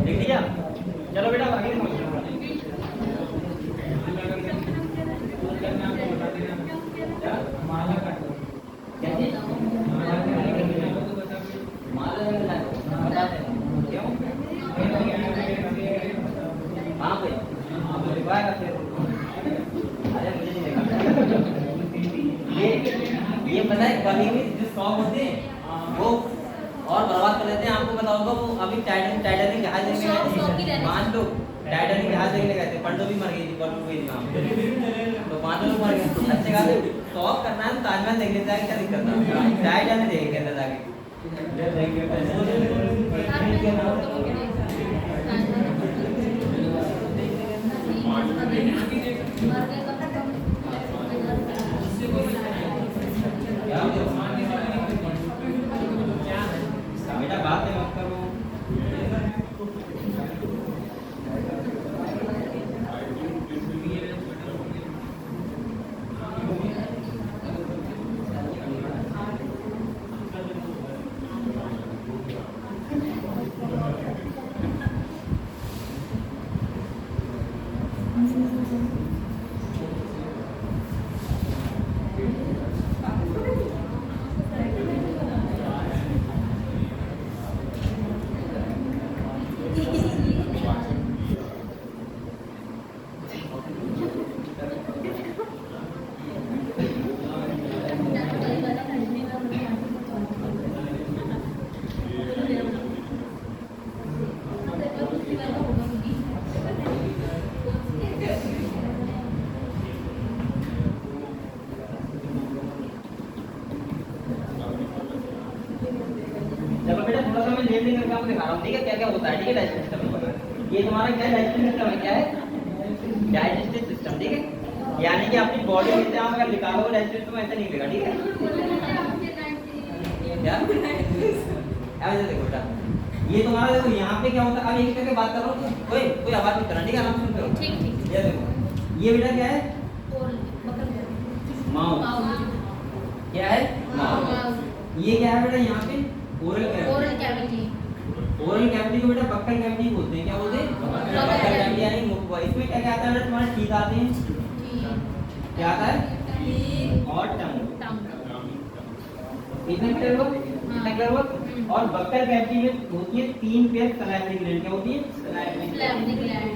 लिख लिया? चलो बेटा आगे समझ ये पता है कभी भी जो शौक होते हैं वो और बर्बाद कर लेते हैं। आपको पता होगा वो अभी टाइटनिंग जहाज में 5 लोग टाइटैनिक जहाज देखने गए थे, पंडो भी मर गई थी, पंडो हुई थी वहाँ पे, तो 5 लोग मर गए। अच्छे खासे शौक करना है तो ताजमहल देख लेता है, क्या दिक्कत है? टाइटैनिक देख लेता जाके। बेटा बात मत करो। चलो बेटा थोड़ा सा मैं लेबलिंग करके आपको दिखा रहा हूँ, ठीक है? क्या क्या होता है, ठीक है? डाइजेस्टिव सिस्टम, ये तुम्हारा क्या है? डाइजेस्टिव सिस्टम है, क्या है? डाइजेस्टिव सिस्टम, ठीक है? यानी कि अपनी बॉडी में आप अगर निकालो डाइजेस्टिव सिस्टम ऐसे नहीं मिलेगा, ठीक है? क्या ऐसे देखो बेटा, ये तुम्हारा देखो यहाँ पे क्या होता है, अब एक करके बात कर रहा हूँ, कोई आवाज नहीं करना, ठीक है? आराम से सुनते रहो। ठीक। ये देखो, ये बेटा क्या है? माउथ। क्या है? माउथ। ये क्या है बेटा यहाँ पे? Oral cavity. ओरल कैविटी को बेटा बक्कल कैविटी बोलते हैं, क्या बोलते हैं? बक्कल कैविटी, यानी मुख। इसमें क्या क्या आता है बेटा? तुम्हारे टीथ आते हैं, क्या आता है? और टंग। इतना क्लियर हुआ? इतना क्लियर हुआ? और बक्कल कैविटी में होती है 3 पेयर सलाइवरी ग्लैंड, क्या होती है? Salivary gland.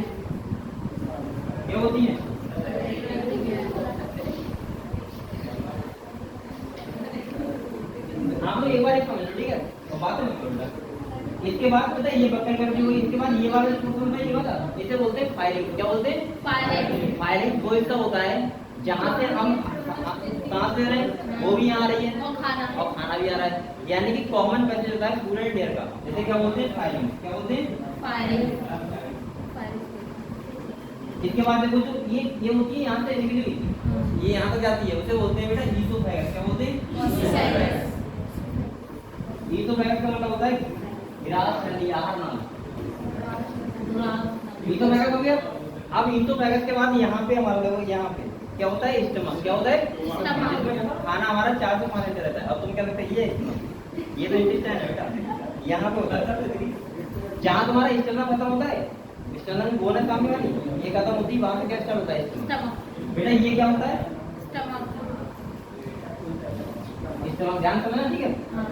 क्या होती है? हाँ तो एक बार एक समझ लो, ठीक है? तो बात है मतलब इसके बाद पता है ये बक्कल कैविटी हुई, इसके बाद ये वाला स्ट्रक्चर में ये होता है, इसे बोलते हैं फायरिंग। क्या बोलते हैं? फायरिंग। फायरिंग वो इसका होता है जहाँ से हम सांस ले रहे हैं वो भी यहाँ आ रही है और खाना भी आ रहा है, यानी कि कॉमन पैसेज होता है पूरे इंडिया का, जैसे क्या बोलते हैं? फायरिंग। क्या बोलते हैं? फायरिंग। इसके बाद देखो जो ये होती है यहाँ से निकली हुई, ये यहाँ तक जाती है, उसे बोलते हैं बेटा ईसोफेगस। क्या बोलते हैं? ईसोफेगस का मतलब होता है ग्रास नली, आहार नाल। ईसोफेगस हो गया। अब ईसोफेगस के बाद यहाँ पे हमारा देखो, यहाँ पे क्या होता है? स्टमक। क्या होता है? स्टमक। खाना हमारा 4 से 5 घंटे रहता है। अब तुम क्या लगता है? ये स्टमक, ये तो इंटेस्टाइन है बेटा, यहाँ पे होता है जहाँ तुम्हारा स्टमक खत्म होता है, स्टमक में बोनस सामने वाली ये खत्म होती है, वहाँ से क्या स्टार्ट होता है? स्टमक। बेटा ये क्या होता है? स्टमक। स्टमक ध्यान समझना, ठीक है?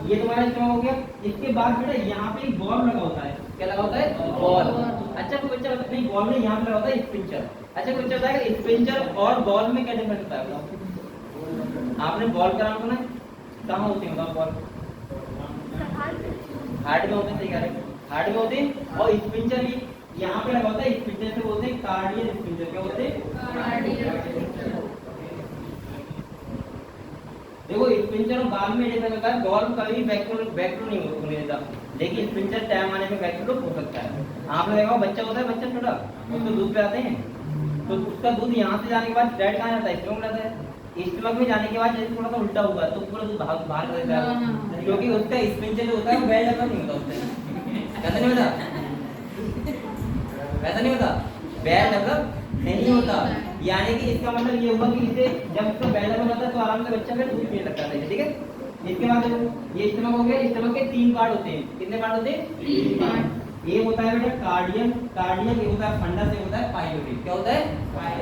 ये तुम्हारा स्टमक हो गया। इसके बाद बेटा यहाँ पे एक बॉल लगा होता है, क्या लगा होता है? बॉल। अच्छा कोई बच्चा नहीं, बॉल में यहाँ पे लगा होता है स्पिंचर। अच्छा कोई बच्चा बताएगा स्पिंचर और बॉल में क्या डिफरेंस होता है? आपने बॉल का नाम सुना है? कहाँ होती है बताओ बॉल? हार्ट में होते हैं, सही कह रहे हैं, हार्ट में होते हैं। और स्पिंचर भी यहाँ पे लगा होता है, स्पिंचर से बोलते हैं कार्डियल स्पिंचर। क्या बोलते हैं? देखो स्पिंचर और बाल में डिफरेंस होता है, बॉल कभी बैक्टो नहीं होने देता, लेकिन स्पिंचर टाइम आने में बैक्टो हो सकता है। आपने देखा बच्चा होता है, बच्चा छोटा, उसको दूध पिलाते हैं, तो उसका दूध यहाँ से जाने के बाद डायरेक्ट कहाँ जाता है? स्टमक में जाता है। स्टमक में जाने के बाद जैसे थोड़ा सा उल्टा होगा तो पूरा दूध बाहर कर देता है, क्योंकि उसका स्पिंचर जो होता है वो वेल डेवलप नहीं होता उससे। ऐसा नहीं होता? ऐसा नहीं होता? वेल डेवलप नहीं होता, यानी कि इसका मतलब ये हुआ कि इसे जब इसका वेल डेवलप होता है तो आराम से बच्चा फिर दूध पीने लगता है, ठीक है? इसके बाद ये स्टमक हो गया। स्टमक के 3 पार्ट होते हैं। कितने पार्ट होते हैं? 3 पार्ट। ये होता है बेटा कार्डियक, ये होता है फंडस, ये होता है पाइलोरिक। क्या होता है?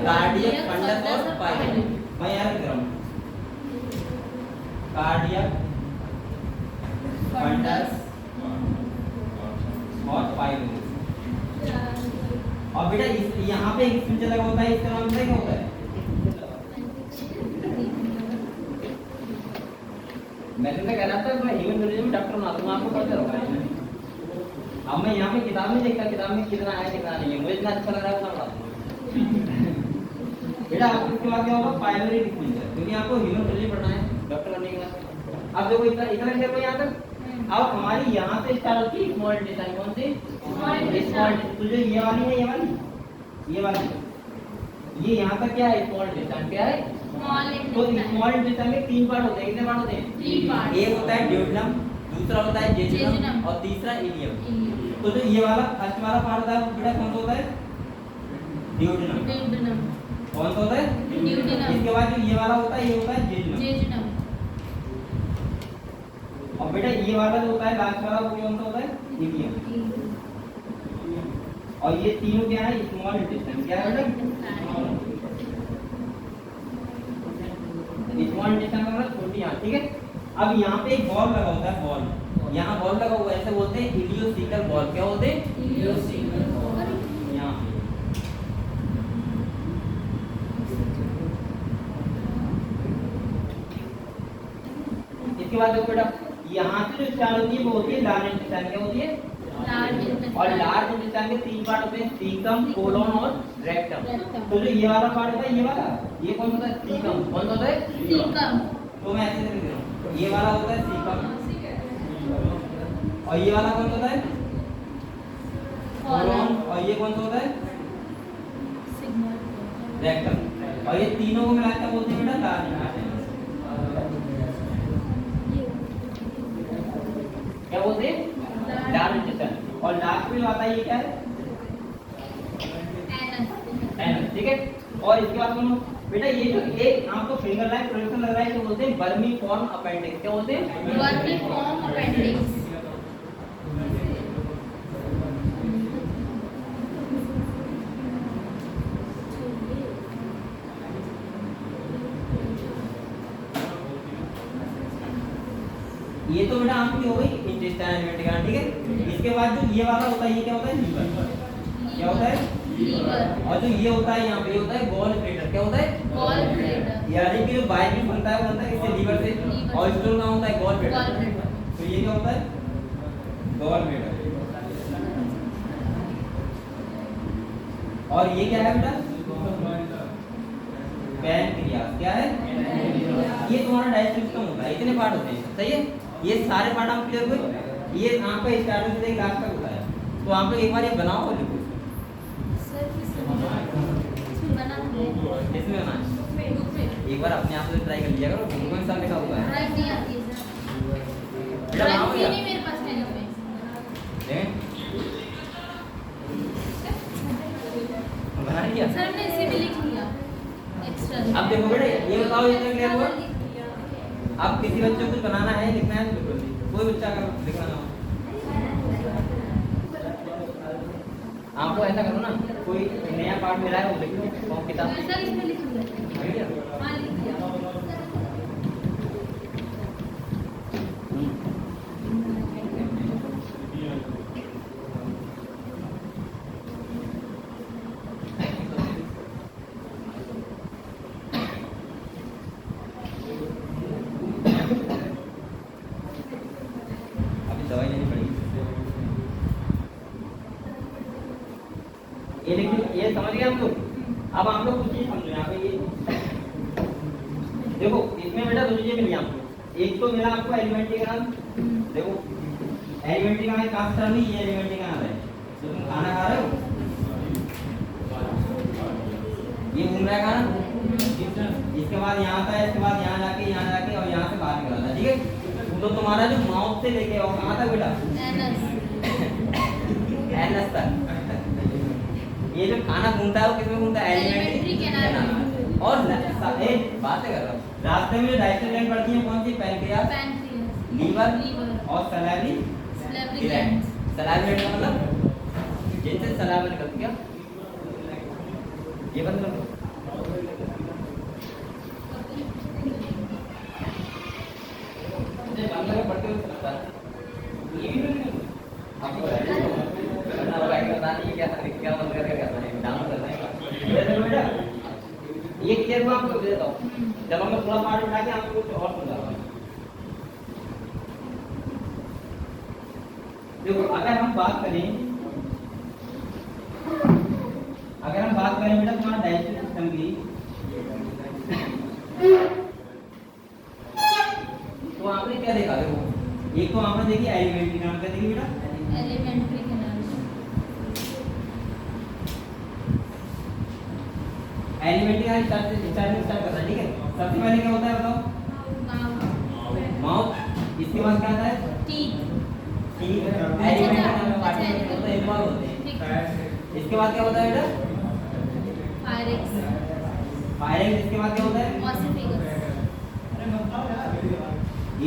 कार्डियक, फंडस और पाइलोरिक। मैं याद कर रहा हूँ, कार्डियक, फंडस और पाइलोरिक। और बेटा यहाँ पे एक स्पिंचर लगा होता है, इसका नाम क्या होता है? मैं तुमसे कह रहा था मैं ह्यूमन बायोलॉजी में डॉक्टर ना, तुम आपको पता होगा, अब मैं यहाँ पे किताब में देखता किताब में कितना है कितना नहीं है, मुझे इतना अच्छा लग रहा है बता बेटा। आपको इसके बाद क्या होगा, प्राइमरी डिफरेंशियल, क्योंकि आपको हीमोफिलिया पढ़ना है डॉक्टर बनने के बाद। अब देखो इतना इतना क्लियर हो यहाँ तक। अब हमारी यहाँ से स्टार्ट होती है स्मॉल इंटेस्टाइन, कौन सी स्मॉल। तो जो ये वाली है, ये वाली ये यहाँ तक क्या है, स्मॉल इंटेस्टाइन क्या है। तो स्मॉल इंटेस्टाइन में 3 पार्ट होते हैं, कितने पार्ट होते हैं, 3 पार्ट। एक होता है ड्यूडेनम, दूसरा होता है जेजुनम और तीसरा इलियम। तो जो ये वाला फर्स्ट वाला पार्ट होता है वो बेटा कौन सा होता है, ड्यूडेनम। कौन सा होता है, ड्यूडेनम। इसके बाद जो ये वाला होता है ये होता है जेजुनम। और बेटा ये वाला जो होता है लास्ट वाला वो कौन सा होता है, इलियम। और ये तीनों क्या है, स्मॉल इंटेस्टाइन। क्या है बेटा, स्मॉल इंटेस्टाइन का मतलब छोटी आंत, ठीक है। अब यहाँ पे एक बॉल लगा होता है, बॉल यहाँ बॉल लगा हुआ है, ऐसे बोलते हैं इलियोसिकल बॉल। क्या होते हैं, इलियोसिकल बॉल। यहाँ इसके बाद देखो बेटा यहाँ से जो स्टार्ट होती है वो होती है लार्ज इंटेस्टाइन। क्या होती है, और लार्ज इंटेस्टाइन के 3 पार्ट होते हैं, सीकम, कोलोन और रेक्टम। तो जो ये वाला पार्ट होता है, ये वाला ये कौन होता है, सीकम। कौन सा होता है, सीकम। तो मैं ऐसे लिख रहा हूँ, ये वाला होता है सीकम और ये वाला कौन सा होता है, कोलोन। और ये कौन सा होता है, रेक्टम। और ये तीनों को मिला के बोलते हैं बेटा लार्ज इंटेस्टाइन। क्या बोलते हैं, लार्ज इंटेस्टाइन। और लास्ट में आता है ये क्या है, एनस, ठीक है। और इसके बाद सुनो बेटा ये जो एक आपको फिंगर लाइन प्रोजेक्शन लग रहा है तो बोलते हैं वर्मीफॉर्म अपेंडिक्स। क्या बोलते हैं, वर्मीफॉर्म अपेंडिक्स। ये तो बेटा आपकी हो गई इंटेस्टाइन एलिमेंट का, ठीक है। इसके बाद जो ये वाला होता है ये क्या होता है, लीवर। क्या होता है, लीवर। और जो ये होता है यहाँ पे होता है गॉल ब्लैडर। क्या होता है, गॉल ब्लैडर। यानी कि जो बाइल बनता है वो बनता है इससे लीवर से, और स्टोन का होता है गॉल ब्लैडर। तो ये क्या होता है, गॉल ब्लैडर। और ये क्या है बेटा, पैनक्रियास। क्या है, ये तुम्हारा डाइजेस्टिव सिस्टम होता है। इतने पार्ट होते हैं, सही है। ये सारे पार्ट आप क्लियर हुए। ये आपका स्टार्टिंग से लास्ट तक होता है। तो आप लोग एक बार ये बनाओ और लिखो। इसमें बना एक बार अपने आप से ट्राई कर लिया करो, कौन सा लिखा हुआ है, बेटा बनाओ क्या, मेरे पास नहीं है। बना लिया सर ने इसे भी लिख लिया एक्स्ट्रा। अब देखो बेटा ये बताओ इतना क्लियर हुआ। अब किसी बच्चे को कुछ बनाना है, लिखना है तो बिल्कुल कोई बच्चा अगर लिखना ना हो, आपको ऐसा करो ना, कोई नया पार्ट मिला है वो लिख लो और किताब में। सर इसमें लिख लिया। हां लिख दिया। दवाई लेनी पड़ेगी। ये लेकिन ये समझ गए हम लोग। अब आप लोग कुछ चीज समझो यहाँ पे। ये देखो इसमें बेटा दो चीजें मिली आपको। एक तो मिला आपको एलिमेंट्री का नाम, देखो एलिमेंट्री का नाम कहाँ से नहीं, ये एलिमेंट्री का नाम है। तो तुम खाना खा रहे हो, ये घूम रहा है खाना, इसके बाद यहाँ आता है, इसके बाद यहाँ जाके और यहाँ से बाहर निकलता है, ठीक है। तो तुम्हारा जो माउथ से लेके और कहाँ तक बेटा, एनस तक। ये जो खाना घूमता है वो किसमें घूमता है, एलिमेंट्री कैनाल। और एक बात कर रहा हूँ, रास्ते में जो डाइजेस्टिव ग्लैंड पड़ती है कौन सी, पैनक्रियास, लीवर और सलाइवरी ग्लैंड। सलाइवरी ग्लैंड का मतलब जिनसे सलाइवा निकलती है। ये बंद कर दो। बंद करके पढ़ते हुए लगता है ये भी नहीं आपको करना होगा, पता नहीं क्या बंद करके करना है, डाउन करना है। ये देखो बेटा ये क्लियर हुआ आपको, देता हूँ। चलो मैं थोड़ा पार्ट उठा के आपको कुछ और समझाता हूँ। देखो अगर हम बात करें बेटा तुम्हारा डाइजेस्टिव सिस्टम की, तो आपने क्या देखा? देखो एक तो आपने देखी एलिमेंट्री, नाम क्या देखी बेटा? एलिमेंट्री के नाम एलिमेंट्री का स्टार्ट करता है, ठीक है। सबसे पहले क्या होता है बताओ? माउथ। इसके बाद क्या आता है? टीथ। एलिमेंट्री का नाम पार्टिकल होता है, इन्वॉल्व होते हैं। इसके बाद क्या होता है बेटा? फायरिंग। इसके बाद क्या होता है? ऑसिफिगस।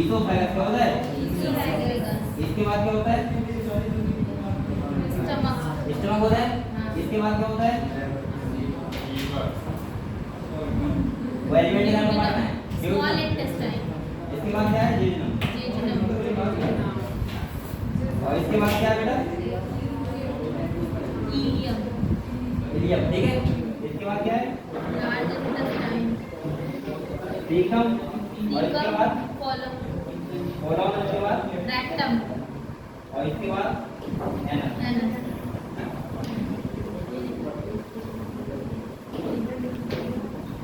ईसोफेगस क्या होता है? ईसोफेगस। इसके बाद क्या होता है? स्टमक होता है। इसके बाद क्या होता है? वो एलिमेंट्री का नाम पढ़ना है। Small intestine. इसके बाद क्या है? जेजुनम। और इसके बाद क्या है बेटा? इलियम। इलियम, ठीक है। इसके बाद क्या है? Large intestine. सीकम। और इसके बाद कोलम। कोलम। इसके बाद रेक्टम। और इसके बाद एनस। एनस।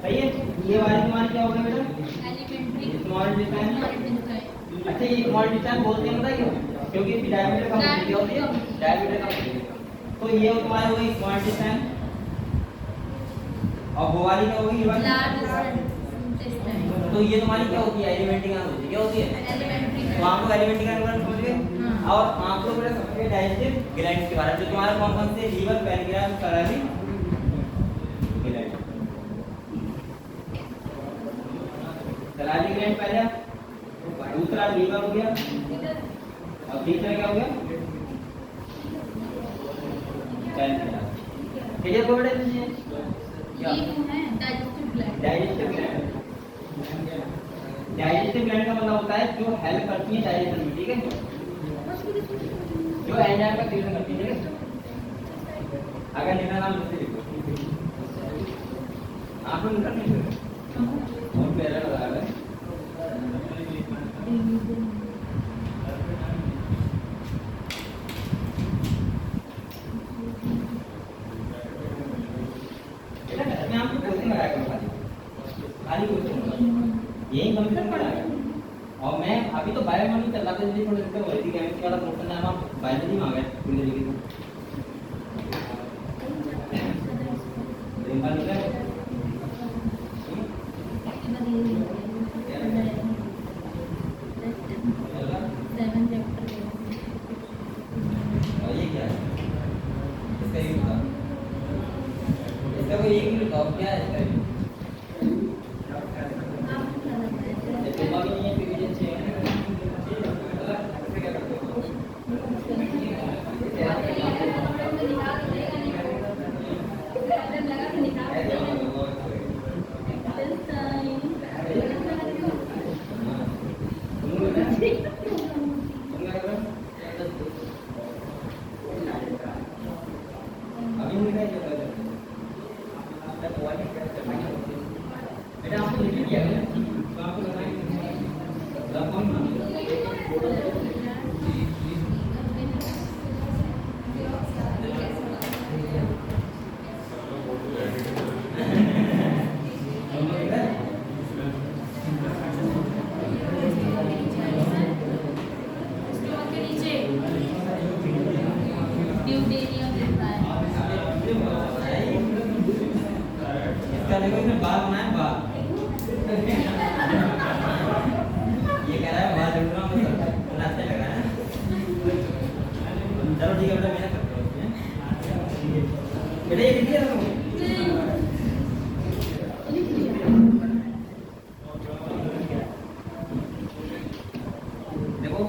सही है। ये वाली तुम्हारी क्या हो गई बेटा? एलिमेंट्री। Small intestine. अच्छा ये स्मॉल इंटेस्टाइन बोलते हैं पता क्यों? क्योंकि इसकी डायमीटर कम होती है, क्या होती है? डायमीटर कम होती है। तो ये तुम्हारे हो गई स्मॉल इंटेस्टाइन। और वो वाली क्या होगी? Large intestine. तो ये तुम्हारी क्या होती है? एलिमेंट्री का होती है। क्या होती है? एलिमेंट्री। तो आप लोग एलिमेंट्री का नाम समझ गए। हाँ। और आप लोग बेटा समझ गए डाइजेस्टिव ग्लैंड्स के बारे में, जो तुम्हारा कौन कौन से? Liver, pancreas, salivary gland. Salivary gland पहला, दूसरा लीवर हो गया, और तीसरा क्या हो गया? पैनक्रियास। ठीक है कोई बेटा? ये वो है digestive gland. Digestive gland. Digestive gland का मतलब होता है जो हेल्प करती है डाइजेशन में, ठीक है। जो एंजाइम का क्रिएशन करती है, ठीक है। अगर निकला नाम लिख लीजिए आप लोग निकल नहीं सकते और प्यारा लगा है। मैं आपको क्वेश्चन लगाया करूंगा, खाली क्वेश्चन यही कंप्यूटर पढ़ाएगा। और मैं अभी तो बायोलॉजी चल रहा था, इसलिए थोड़ी दिक्कत हो रही थी। केमिस्ट्री वाला क्वेश्चन है, हम बायोलॉजी में आ गए पूरी तरीके से। रिंपल निकला है। और ये क्या है? इसका ये बताओ, इसका कोई एक ही बताओ क्या है इसका? बेटा आपको लिख दिया है तो आपको इसका देखो इसने बाल बनाया, बाल ये कह रहा है बाल जोड़ रहा हूँ नाचने लगा है। चलो ठीक है बेटा, मेहनत करते हो बेटा। ये लिख दिया तुमने? देखो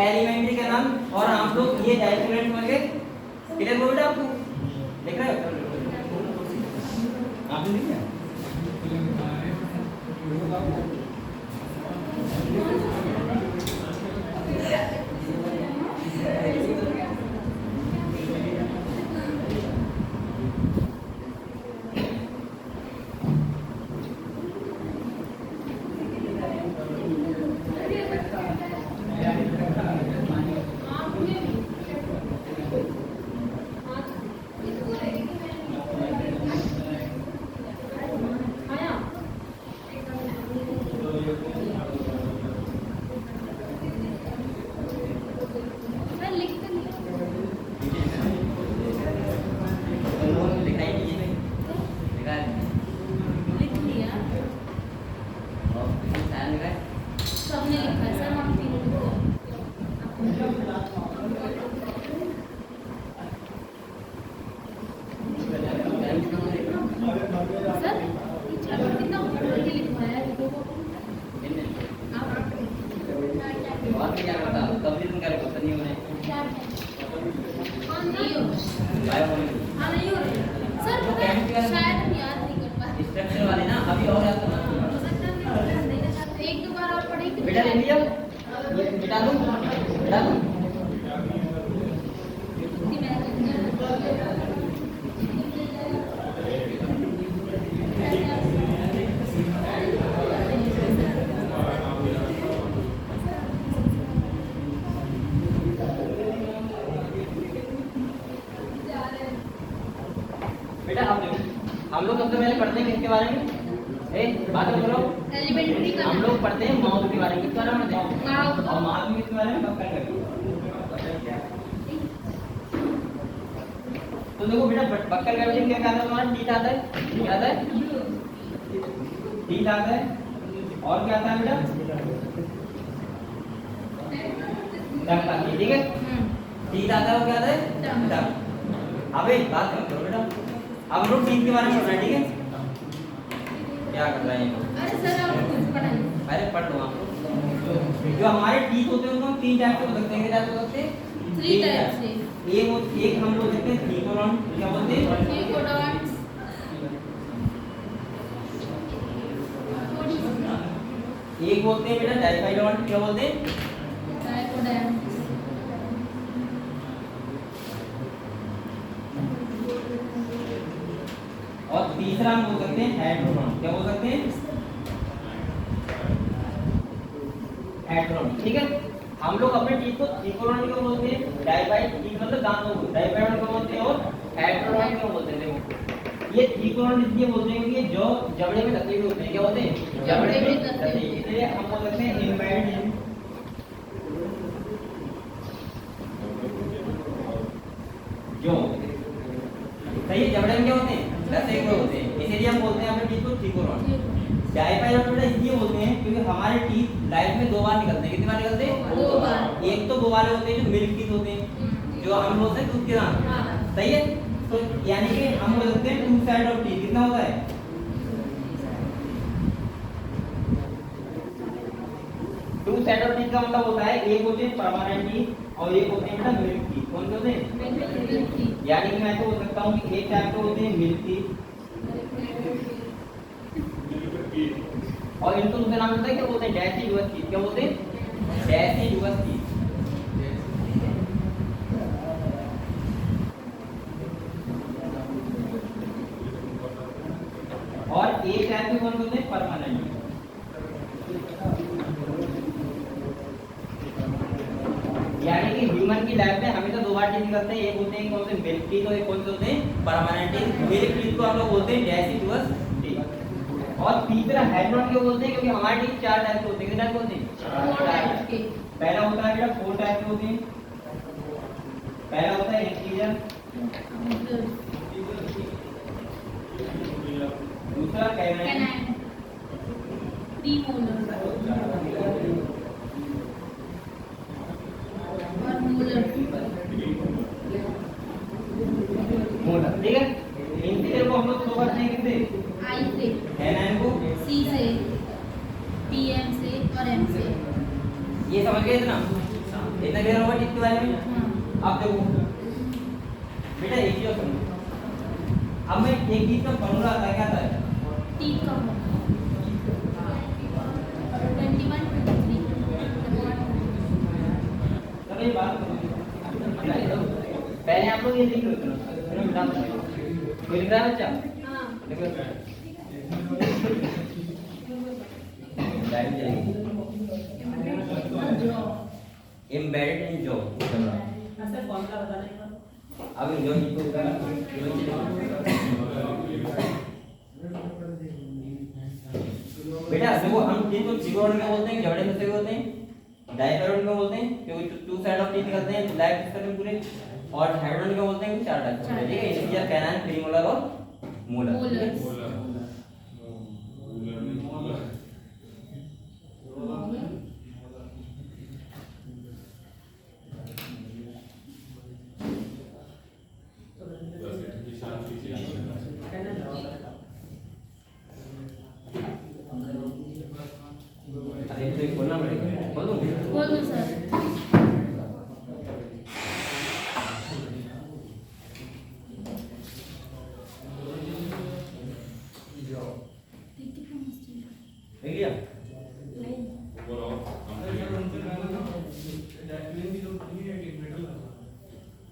एलिमेंट्री का नाम, और हम लोग ये डाइक्रोनेट समझ गए। क्लियर हो बेटा आपको? देख रहे हो आपने देखा? सबने लिखा है सर, हम तीनों को। सर कितना ऊपर के लिखवाया है देखो। और क्या करता कभी तुम करे पता नहीं होने नहीं हो गायब होने हाँ नहीं हो रही सर, पता है शायद हम याद नहीं कर पाए। स्ट्रक्चर वाले ना अभी और याद करना। एक दो बार और पढ़ेगी बेटा ले लिया ये मिटा दूं मिटा दूं। बेटा हम लोग सबसे पहले पढ़ते हैं किसके बारे में? बात करो। एलिमेंट्री का हम लोग पढ़ते हैं माउस के बारे में। किस बारे में पढ़ते हैं? माउस। और माउस में किसके बारे में? बक्कल का। तो देखो बेटा बक्कल का क्या आता है तुम्हारा? टीथ आता है, टीथ आता है, टीथ आता है, और क्या आता है बेटा? डंक आती है, ठीक है? टीथ आता है और क्या आता है? डंक। अब एक बात करो बेटा, अब लोग टीथ के बारे में पढ़ रहे हैं, ठीक है? क्या कर रहे हैं? अरे सर आप खुद पढ़ाइए। पहले पढ़ लो आप। जो हमारे टीथ होते हैं उनको हम तीन टाइप के हो सकते हैं। क्या हो सकते हैं? 3 टाइप से। एक हम लोग देखते हैं थीकोडॉन, क्या बोलते हैं? थीकोडॉन्ट्स। एक बोलते हैं बेटा डाइफाइडॉन, क्या बोलते हैं? डाइकोडॉन्ट्स। और तीसरा हम बोल सकते हैं हेटेरोडॉन, क्या बोल सकते हैं? हेटेरोडॉन, ठीक है? हम लोग अपने टीथ को थीकोडॉन क्यों बोलते हैं? डाइफाइड टीथ मतलब दांतों को डाइफाइडॉन क्यों बोलते हैं? और हेटेरोडॉन क्यों बोलते हैं? देखो ये थीकोडॉन इसलिए बोलते हैं क्योंकि जो जबड़े में तकलीफ होते हैं, क्या होते हैं? जबड़े में तकलीफ, इसलिए हम बोल सकते हैं इनवैलिड जो सही है। जबड़े में क्या होते हैं? लसे हुए होते हैं, इसीलिए हम बोलते हैं अपने टीथ को थीकोडॉन। डाइफाइडॉन बेटा इसलिए बोलते हैं क्योंकि हमारे टीथ लाइफ में 2 बार निकलते हैं। कितनी बार निकलते हैं? 2 बार। एक तो वो वाले होते हैं जो मिल्क टीथ होते हैं, जो हम बोलते हैं दूध के दांत। हाँ। सही है? तो यानी कि हम बोल सकते हैं 2 साइड ऑफ टीथ। कितना होता है? 2 साइड ऑफ टीथ का मतलब होता है एक होते हैं परमानेंट टीथ और एक होते हैं बेटा मिल्क टीथ। कौन से होते हैं? यानी कि मैं तो बोल सकता हूँ कि एक टाइप के होते हैं मिल्क टीथ और इनको दूसरा नाम होता है क्या बोलते हैं? Deciduous teeth. क्या बोलते हैं? Deciduous teeth. और एक टाइप के कौन होते हैं? परमानेंट। यानी कि ह्यूमन की लाइफ में हमेशा 2 बार टीथ निकलते हैं। एक होते हैं कौन से? मिल्क टीथ और एक कौन से होते हैं? Permanent teeth. मिल्क टीथ को हम लोग बोलते हैं डेसिडुअस टीथ। और तीसरा हेटेरोडॉन क्यों बोलते हैं? क्योंकि हमारे टीथ 4 टाइप के होते हैं। कितने टाइप के होते हैं? 4 टाइप के। पहला होता है बेटा 4 टाइप के होते हैं। पहला होता है इंटीरियर, दूसरा कैनाइन, प्रीमोलर और मोलर। मोलर, ठीक है? इंटीरियर को हम लोग शो करते हैं किससे? आई से, कैनाइन को सी से, पीएम से और एम से। ये समझ गए इतना? इतना क्लियर होगा टीथ के बारे में? हाँ। आप देखो बेटा एक चीज और समझो, अब मैं एक टीथ का फॉर्मूला आता है, क्या आता है? टीथ का 21 23 तब ये बात करो, पहले आप लोग ये देख लो, चलो मिटा दो, कोई लिख रहा है बच्चा? हाँ देखो डायरेक्ट जाएगी एम्बेडेड इन जॉब। अब इन जॉब को बेटा देखो हम टीथ को सिगोड में बोलते हैं, जबड़े में से होते हैं, डायफेरोड में बोलते हैं क्योंकि टू साइड ऑफ टीथ निकलते हैं लाइफ सिस्टम में पूरे, और हेडोन में बोलते हैं कि चार टाइप होते हैं, ठीक है? इनिशियल कैनाइन, प्रीमोलर और मोलर। अरे तो बोलना पड़ेगा, बोल दूं? बोल दो सर। देख लिया?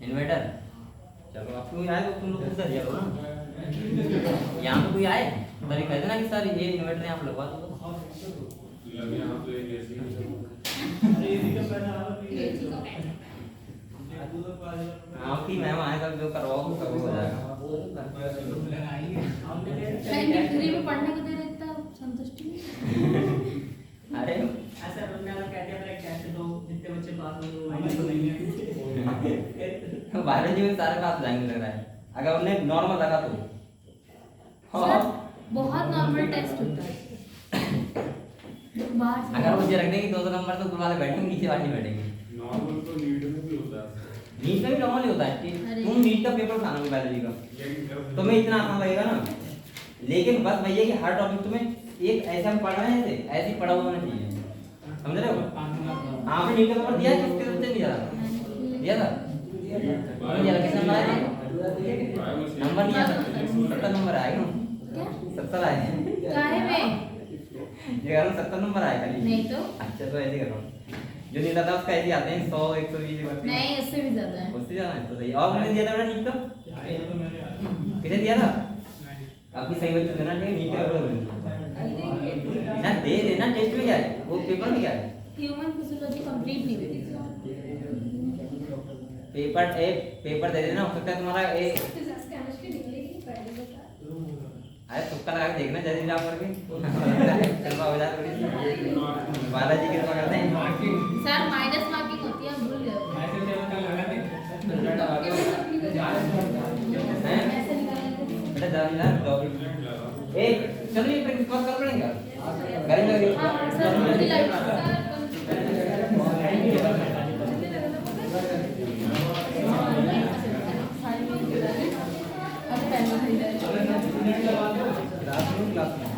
इन्वर्टर चलो आपको कोई आए तो तुम लोग पूछ दिया करो ना, यहाँ पे कोई आए तो ये कहते ना कि सर ये इन्वर्टर यहाँ पे लगवा दो। आपकी मैम आएगा जो करवाओ वो करो हो जाएगा। 93 में पढ़ने को दे रहे इतना संतुष्टि नहीं। अरे ऐसा बंदा लोग कहते हैं कैसे तो जितने बच्चे पास हो माइनस तो नहीं है। बायोलॉजी में सारे पास जाएंगे लग रहा है, अगर उन्हें नॉर्मल लगा तो। सर बहुत नॉर्मल टेस्ट होता है। बाहर से अगर मुझे रख देंगे 200 नंबर तो ऊपर वाले बैठेंगे, नीचे वाले नहीं बैठेंगे। नॉर्मल तो नीट में भी होता है। नीट में भी नॉर्मल ही होता है कि अरे। तुम नीट का पेपर उठाना बायोलॉजी का तुम्हें इतना आसान लगेगा ना, लेकिन बस भैया कि हर टॉपिक तुम्हें एक ऐसे हम पढ़ रहे हैं ऐसे ही पढ़ा हुआ होना चाहिए, समझ रहे हो? आपने नीट का पेपर दिया है किसके बच्चे दिया था? दिया था? दिया था, किस नंबर आए थे? नंबर नहीं आया, 70 नंबर आएगा, क्या 70 आए हैं। काहे में? ये कह रहा हूँ 70 नंबर आएगा नहीं। नहीं तो अच्छा तो ऐसे कर रहा हूँ, जो नहीं था उसका ऐसे आते हैं 100 120 नहीं, इससे भी ज्यादा है। उससे ज्यादा है तो सही। और मैंने दिया था बेटा नीट का, किसे दिया था? आपकी सही बच्चे देना चाहिए नीट का पेपर ना दे देना। टेस्ट में क्या है, वो पेपर में क्या है? ह्यूमन फिजियोलॉजी कंप्लीट नहीं हुई। पेपर दे देना, हो सकता है तुम्हारा अरे तुक्का लगा के देखना जल्दी जॉब करके कृपा हो जाए थोड़ी सी, बालाजी कृपा करते हैं। सर माइनस मार्किंग होती है, भूल गए। ऐसे निकालेंगे। बेटा जाना ए चलो ये प्रैक्टिस कर पड़ेगा करेंगे। हाँ सर मुझे लगा क्लास में